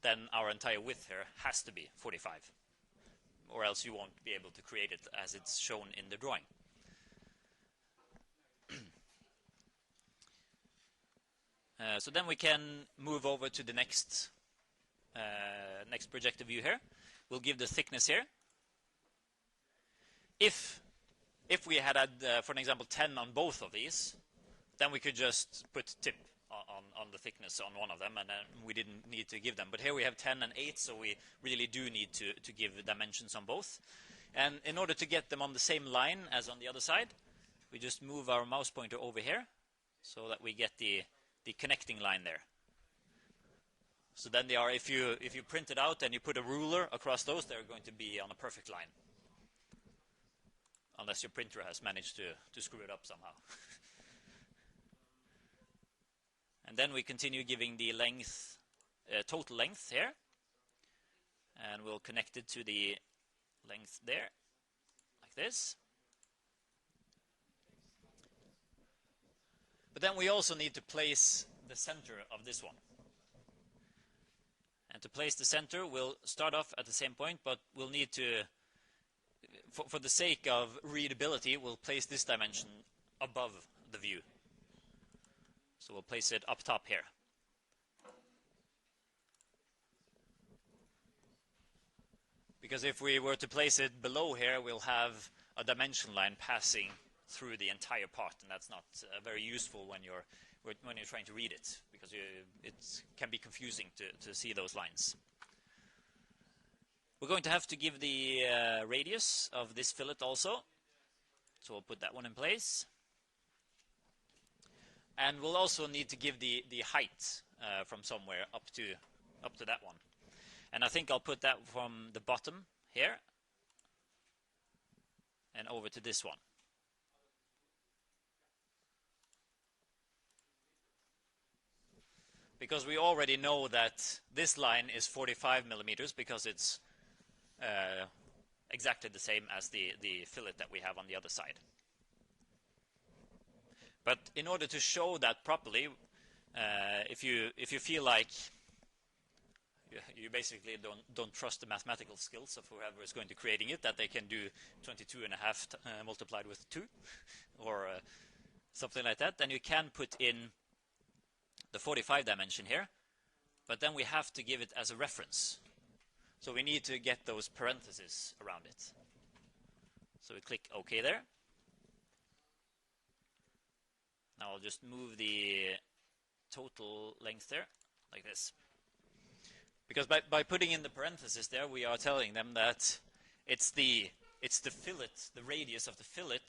then our entire width here has to be 45, or else you won't be able to create it as it's shown in the drawing. So then we can move over to the next projected view here. We'll give the thickness here. If we had for an example, 10 on both of these, then we could just put tip on the thickness on one of them, and then we didn't need to give them. But here we have 10 and 8, so we really do need to give dimensions on both. And in order to get them on the same line as on the other side, we just move our mouse pointer over here so that we get the connecting line there. So then they are, if you print it out and you put a ruler across those, they're going to be on a perfect line. Unless your printer has managed to screw it up somehow. And then we continue giving the length, total length here. And we'll connect it to the length there, like this. But then we also need to place the center of this one. And to place the center, we'll start off at the same point, but we'll need to, for the sake of readability, we'll place this dimension above the view. So we'll place it up top here. Because if we were to place it below here, we'll have a dimension line passing through the entire part, and that's not very useful when you're trying to read it, because it can be confusing to see those lines. We're going to have to give the radius of this fillet also, so we'll put that one in place. And we'll also need to give the height from somewhere up to that one. And I think I'll put that from the bottom here and over to this one. Because we already know that this line is 45 millimeters because it's exactly the same as the fillet that we have on the other side. But in order to show that properly, if you feel like you basically don't trust the mathematical skills of whoever is going to creating it, that they can do 22.5 multiplied with 2 or something like that, then you can put in the 45 dimension here, but then we have to give it as a reference. So we need to get those parentheses around it. So we click OK there. Now I'll just move the total length there, like this. Because by putting in the parentheses there, we are telling them that it's the fillet, the radius of the fillet,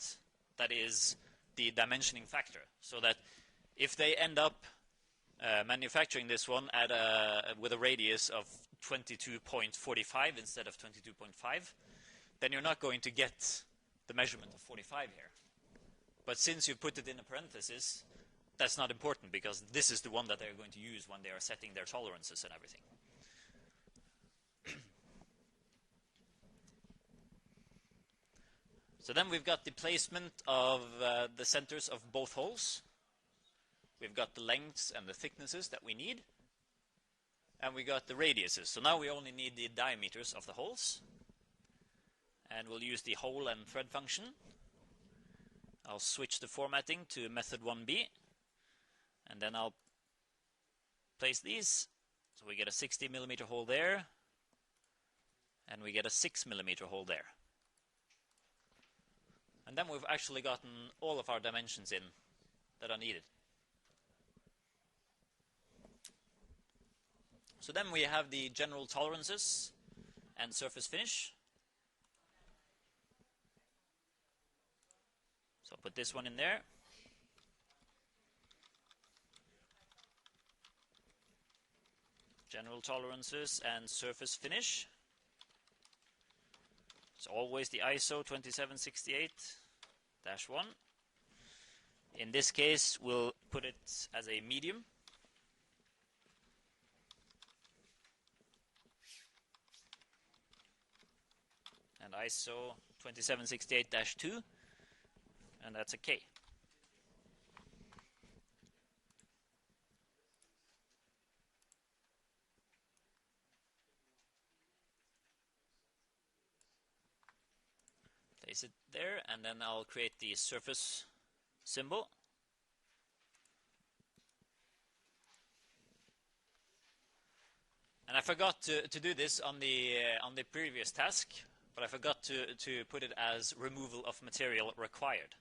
that is the dimensioning factor. So that if they end up manufacturing this one at with a radius of 22.45 instead of 22.5, then you're not going to get the measurement of 45 here. But since you put it in a parenthesis, that's not important, because this is the one that they're going to use when they are setting their tolerances and everything. So then we've got the placement of the centers of both holes. We've got the lengths and the thicknesses that we need. And we got the radiuses. So now we only need the diameters of the holes. And we'll use the hole and thread function. I'll switch the formatting to method 1b. And then I'll place these. So we get a 60mm hole there. And we get a 6mm hole there. And then we've actually gotten all of our dimensions in that are needed. So then we have the general tolerances and surface finish. So I'll put this one in there. General tolerances and surface finish. It's always the ISO 2768-1. In this case, we'll put it as a medium. And ISO 2768-2, and that's a K. Place it there, and then I'll create the surface symbol. And I forgot to do this on the previous task, but I forgot to put it as removal of material required.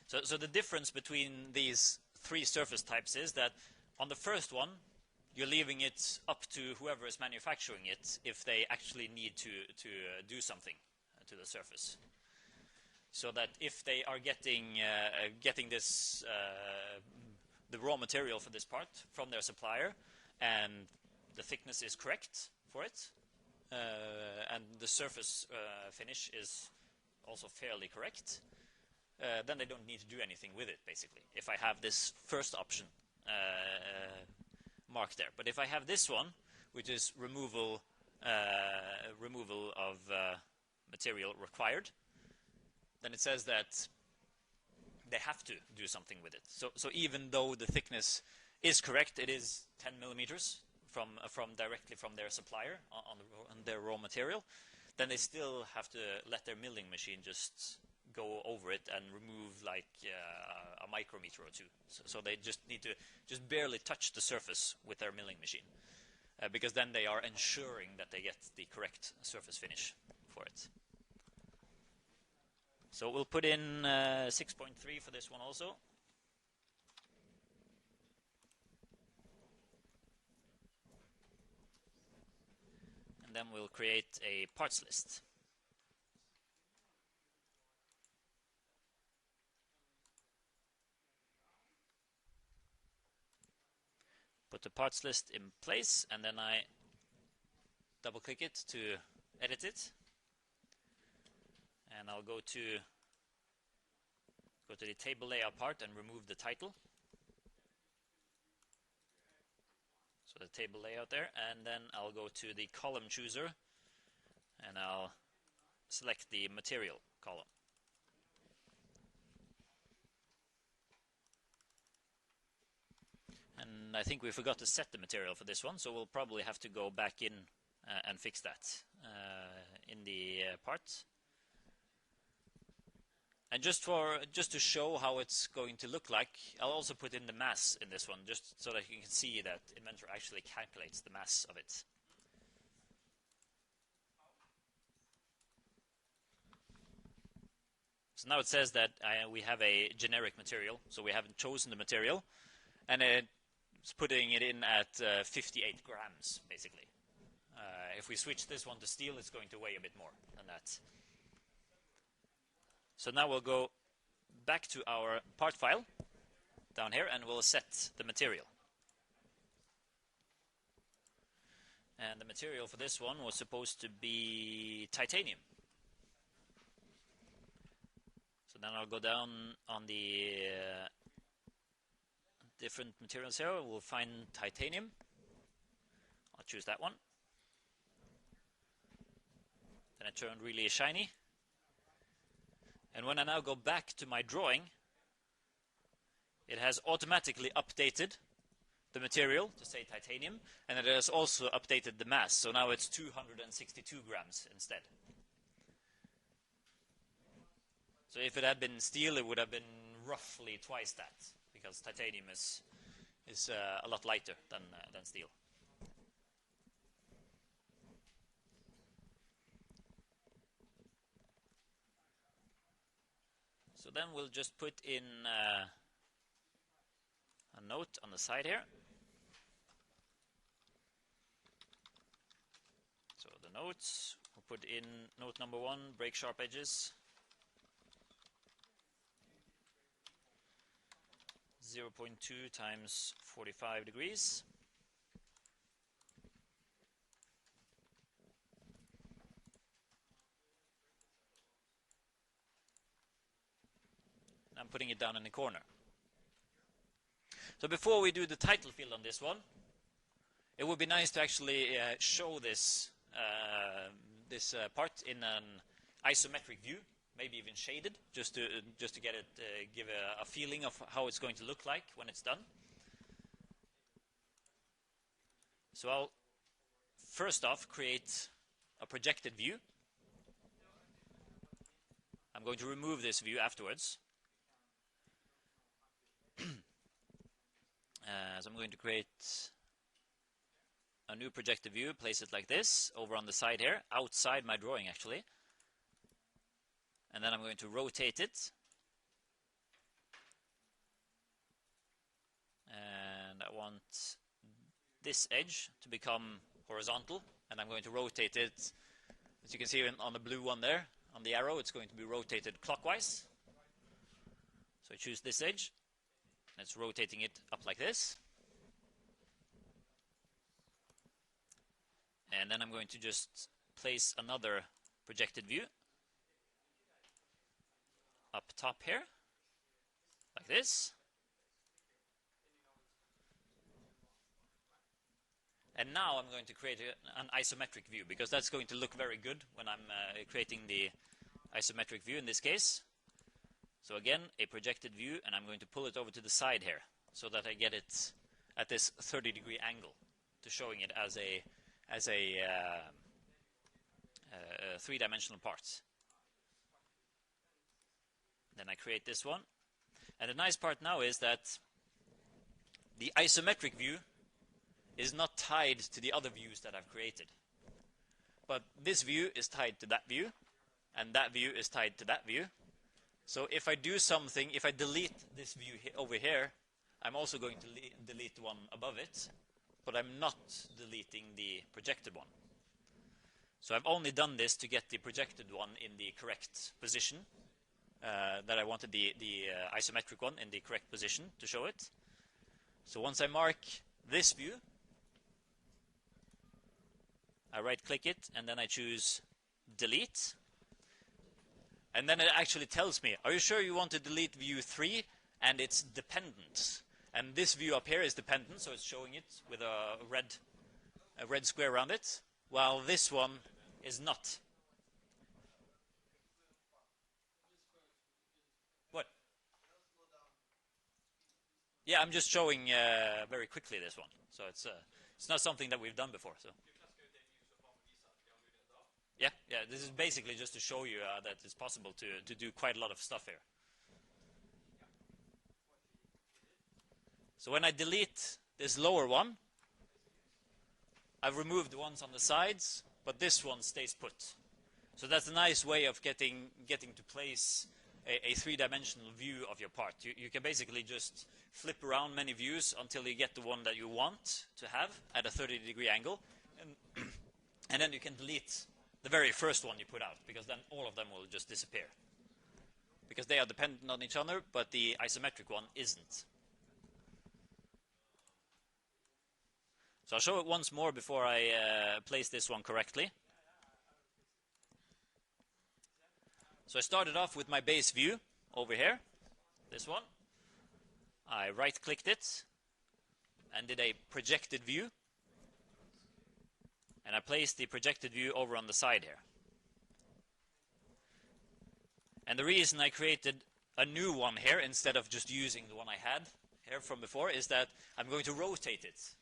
So the difference between these three surface types is that on the first one, you're leaving it up to whoever is manufacturing it if they actually need to do something to the surface. So that if they are getting this the raw material for this part from their supplier, and the thickness is correct for it, and the surface finish is also fairly correct, then they don't need to do anything with it, basically, if I have this first option marked there. But if I have this one, which is removal of material required, then it says that they have to do something with it. So even though the thickness is correct, it is 10mm from directly from their supplier on their raw material, then they still have to let their milling machine just go over it and remove like a micrometer or two. So they just need to just barely touch the surface with their milling machine, because then they are ensuring that they get the correct surface finish for it. So we'll put in 6.3 for this one also. And then we'll create a parts list. Put the parts list in place, and then I double click it to edit it. And I'll go to the table layout part and remove the title. So the table layout there, and then I'll go to the column chooser and I'll select the material column. And I think we forgot to set the material for this one, so we'll probably have to go back in and fix that in the part. And just to show how it's going to look like, I'll also put in the mass in this one, just so that you can see that Inventor actually calculates the mass of it. So now it says that we have a generic material, so we haven't chosen the material, and it's putting it in at 58 grams, basically. If we switch this one to steel, it's going to weigh a bit more than that. So now we'll go back to our part file down here and we'll set the material. And the material for this one was supposed to be titanium. So then I'll go down on the different materials here. We'll find titanium. I'll choose that one. Then it turned really shiny. And when I now go back to my drawing, it has automatically updated the material to say titanium, and it has also updated the mass, so now it's 262 grams instead. So if it had been steel, it would have been roughly twice that, because titanium is a lot lighter than steel. So then we'll just put in a note on the side here. So the notes, we'll put in note number 1, break sharp edges. 0.2 times 45 degrees. I'm putting it down in the corner. So before we do the title field on this one, it would be nice to actually show this part in an isometric view, maybe even shaded, just to get it, give a feeling of how it's going to look like when it's done. So I'll first off create a projected view. I'm going to remove this view afterwards. So I'm going to create a new projected view, place it like this, over on the side here, outside my drawing actually. And then I'm going to rotate it. And I want this edge to become horizontal, and I'm going to rotate it, as you can see on the blue one there, on the arrow, it's going to be rotated clockwise. So I choose this edge. It's rotating it up like this. And then I'm going to just place another projected view up top here, like this. And now I'm going to create an isometric view, because that's going to look very good when I'm creating the isometric view in this case. So again, a projected view, and I'm going to pull it over to the side here, so that I get it at this 30-degree angle, to showing it as a three-dimensional part. Then I create this one. And the nice part now is that the isometric view is not tied to the other views that I've created. But this view is tied to that view, and that view is tied to that view. So if I do something, if I delete this view over here, I'm also going to delete the one above it, but I'm not deleting the projected one. So I've only done this to get the projected one in the correct position, that I wanted the isometric one in the correct position to show it. So once I mark this view, I right-click it, and then I choose Delete. And then it actually tells me, are you sure you want to delete view 3 and it's dependent? And this view up here is dependent, so it's showing it with a red square around it, while this one is not. What? Yeah, I'm just showing very quickly this one, so it's not something that we've done before. So. Yeah, this is basically just to show you that it's possible to do quite a lot of stuff here. So when I delete this lower one, I've removed the ones on the sides, but this one stays put. So that's a nice way of getting to place a three-dimensional view of your part. You can basically just flip around many views until you get the one that you want to have at a 30-degree angle, and then you can delete the very first one you put out, because then all of them will just disappear. Because they are dependent on each other, but the isometric one isn't. So I'll show it once more before I place this one correctly. So I started off with my base view over here, this one. I right-clicked it and did a projected view. And I placed the projected view over on the side here. And the reason I created a new one here instead of just using the one I had here from before is that I'm going to rotate it.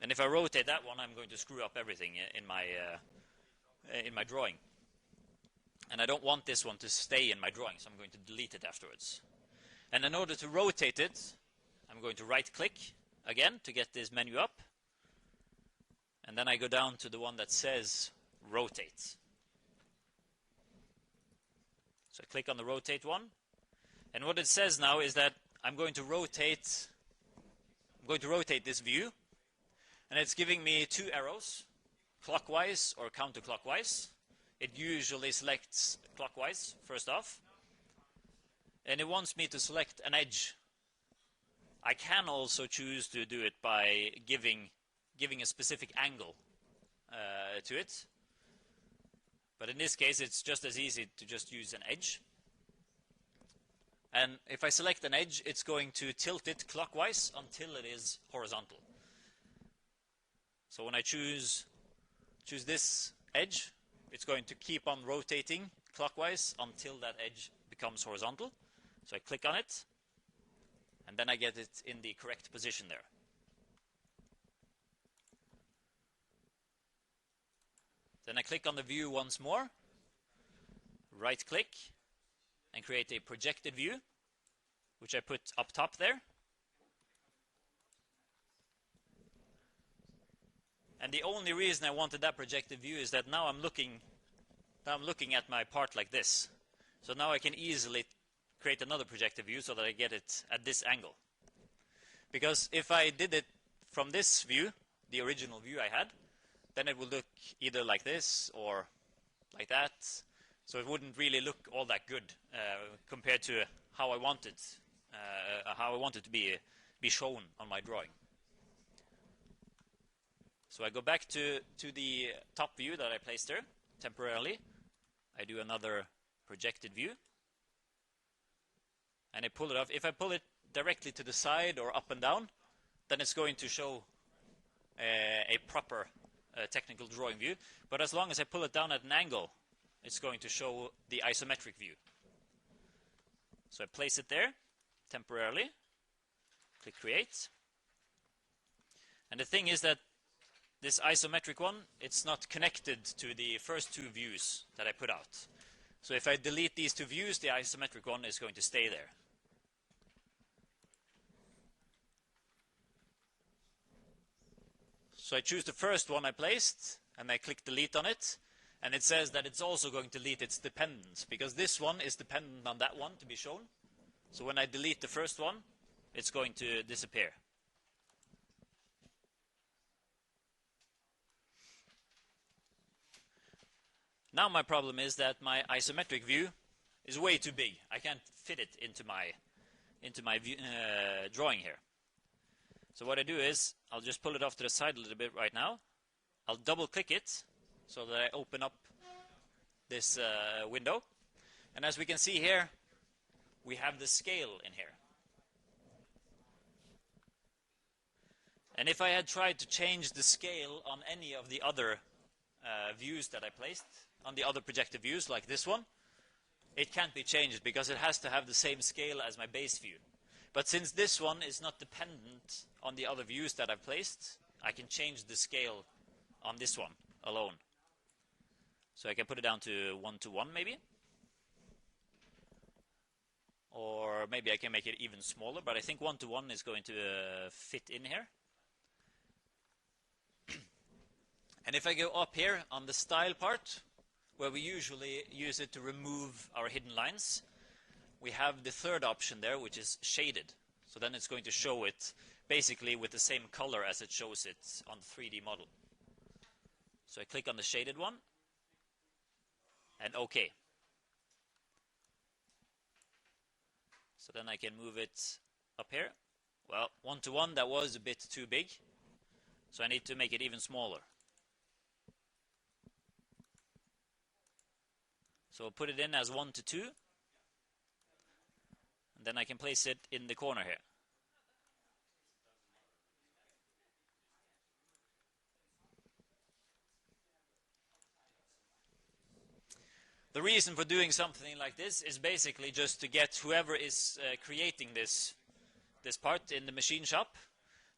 And if I rotate that one, I'm going to screw up everything in my drawing. And I don't want this one to stay in my drawing, so I'm going to delete it afterwards. And in order to rotate it, I'm going to right-click again to get this menu up. And then I go down to the one that says Rotate. So I click on the Rotate one. And what it says now is that I'm going to rotate this view. And it's giving me two arrows, clockwise or counterclockwise. It usually selects clockwise first off. And it wants me to select an edge. I can also choose to do it by giving a specific angle to it. But in this case, it's just as easy to just use an edge. And if I select an edge, it's going to tilt it clockwise until it is horizontal. So when I choose this edge, it's going to keep on rotating clockwise until that edge becomes horizontal. So I click on it, and then I get it in the correct position there. Then I click on the view once more, right click, and create a projected view, which I put up top there. And the only reason I wanted that projected view is that now I'm looking at my part like this. So now I can easily create another projected view so that I get it at this angle. Because if I did it from this view, the original view I had, then it would look either like this or like that. So it wouldn't really look all that good compared to how I want it to be shown on my drawing. So I go back to the top view that I placed there temporarily. I do another projected view. And I pull it off. If I pull it directly to the side or up and down, then it's going to show a proper technical drawing view. But as long as I pull it down at an angle, it's going to show the isometric view. So I place it there temporarily. Click Create. And the thing is that this isometric one, it's not connected to the first two views that I put out. So if I delete these two views, the isometric one is going to stay there. So I choose the first one I placed, and I click Delete on it, and it says that it's also going to delete its dependence, because this one is dependent on that one to be shown. So when I delete the first one, it's going to disappear. Now my problem is that my isometric view is way too big. I can't fit it into my view, drawing here. So what I do is I'll just pull it off to the side a little bit right now. I'll double click it so that I open up this window. And as we can see here, we have the scale in here. And if I had tried to change the scale on any of the other views that I placed, on the other projected views like this one, it can't be changed because it has to have the same scale as my base view. But since this one is not dependent on the other views that I've placed, I can change the scale on this one alone. So I can put it down to 1:1 maybe. Or maybe I can make it even smaller, but I think 1:1 is going to fit in here. And if I go up here on the style part, where we usually use it to remove our hidden lines, we have the third option there, which is shaded. So then it's going to show it basically with the same color as it shows it on the 3D model. So I click on the shaded one, and OK. So then I can move it up here. Well, 1:1, that was a bit too big, so I need to make it even smaller. So I'll put it in as 1:2, and then I can place it in the corner here. The reason for doing something like this is basically just to get whoever is creating this part in the machine shop,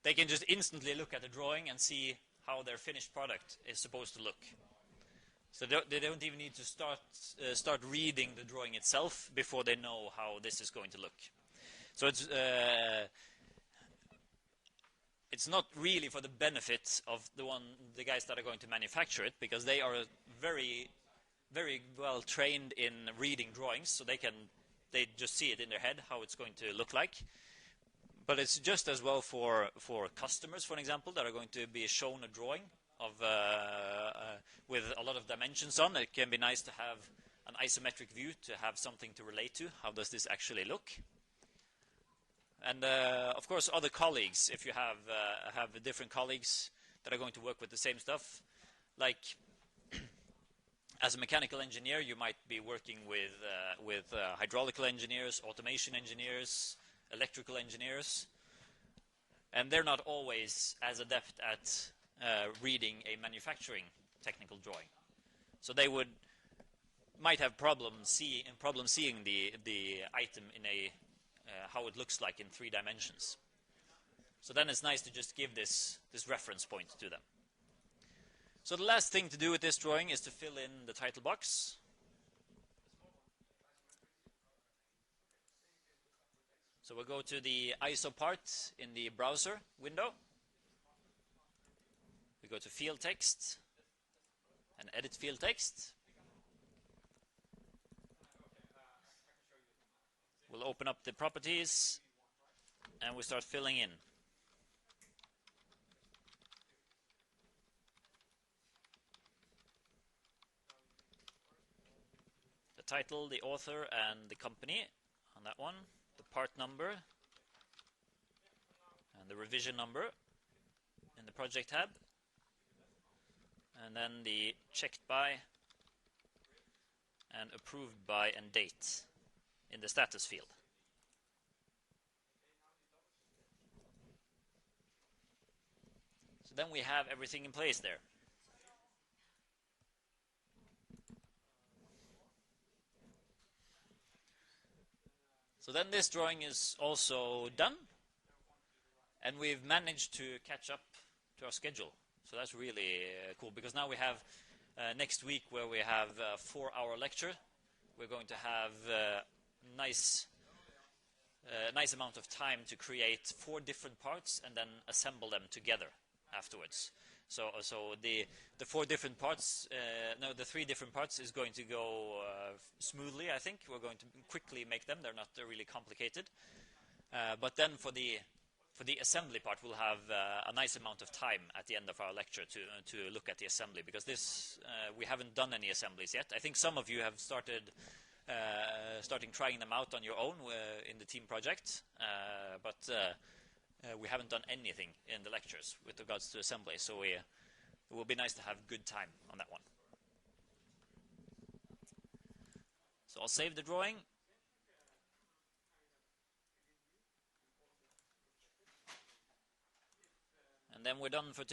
they can just instantly look at the drawing and see how their finished product is supposed to look. So they don't even need to start reading the drawing itself before they know how this is going to look. So it's not really for the benefit of the guys that are going to manufacture it, because they are very, very well trained in reading drawings, so they just see it in their head how it's going to look like. But it's just as well for customers, for example, that are going to be shown a drawing of with a lot of dimensions on. It can be nice to have an isometric view to have something to relate to. How does this actually look? And of course, other colleagues, if you have different colleagues that are going to work with the same stuff, like as a mechanical engineer, you might be working with hydraulical engineers, automation engineers, electrical engineers, and they're not always as adept at reading a manufacturing technical drawing. So they might have problems seeing the item in how it looks like in 3 dimensions. So then it's nice to just give this reference point to them. So the last thing to do with this drawing is to fill in the title box. So we'll go to the ISO part in the browser window. We go to field text and edit field text. We'll open up the properties and we start filling in. The title, the author, and the company on that one. The part number and the revision number in the project tab. And then the checked by and approved by and date in the status field. So then we have everything in place there. So then this drawing is also done, and we've managed to catch up to our schedule. So that's really cool, because now we have next week where we have a 4-hour lecture. We're going to have nice amount of time to create 4 different parts and then assemble them together afterwards. So the 4 different parts, no, the 3 different parts is going to go smoothly. I think we're going to quickly make them. They're not really complicated. But then for the assembly part, we'll have a nice amount of time at the end of our lecture to look at the assembly, because this we haven't done any assemblies yet. I think some of you have starting trying them out on your own in the team project, but we haven't done anything in the lectures with regards to assembly, so it will be nice to have good time on that one. So I'll save the drawing. And then we're done for today.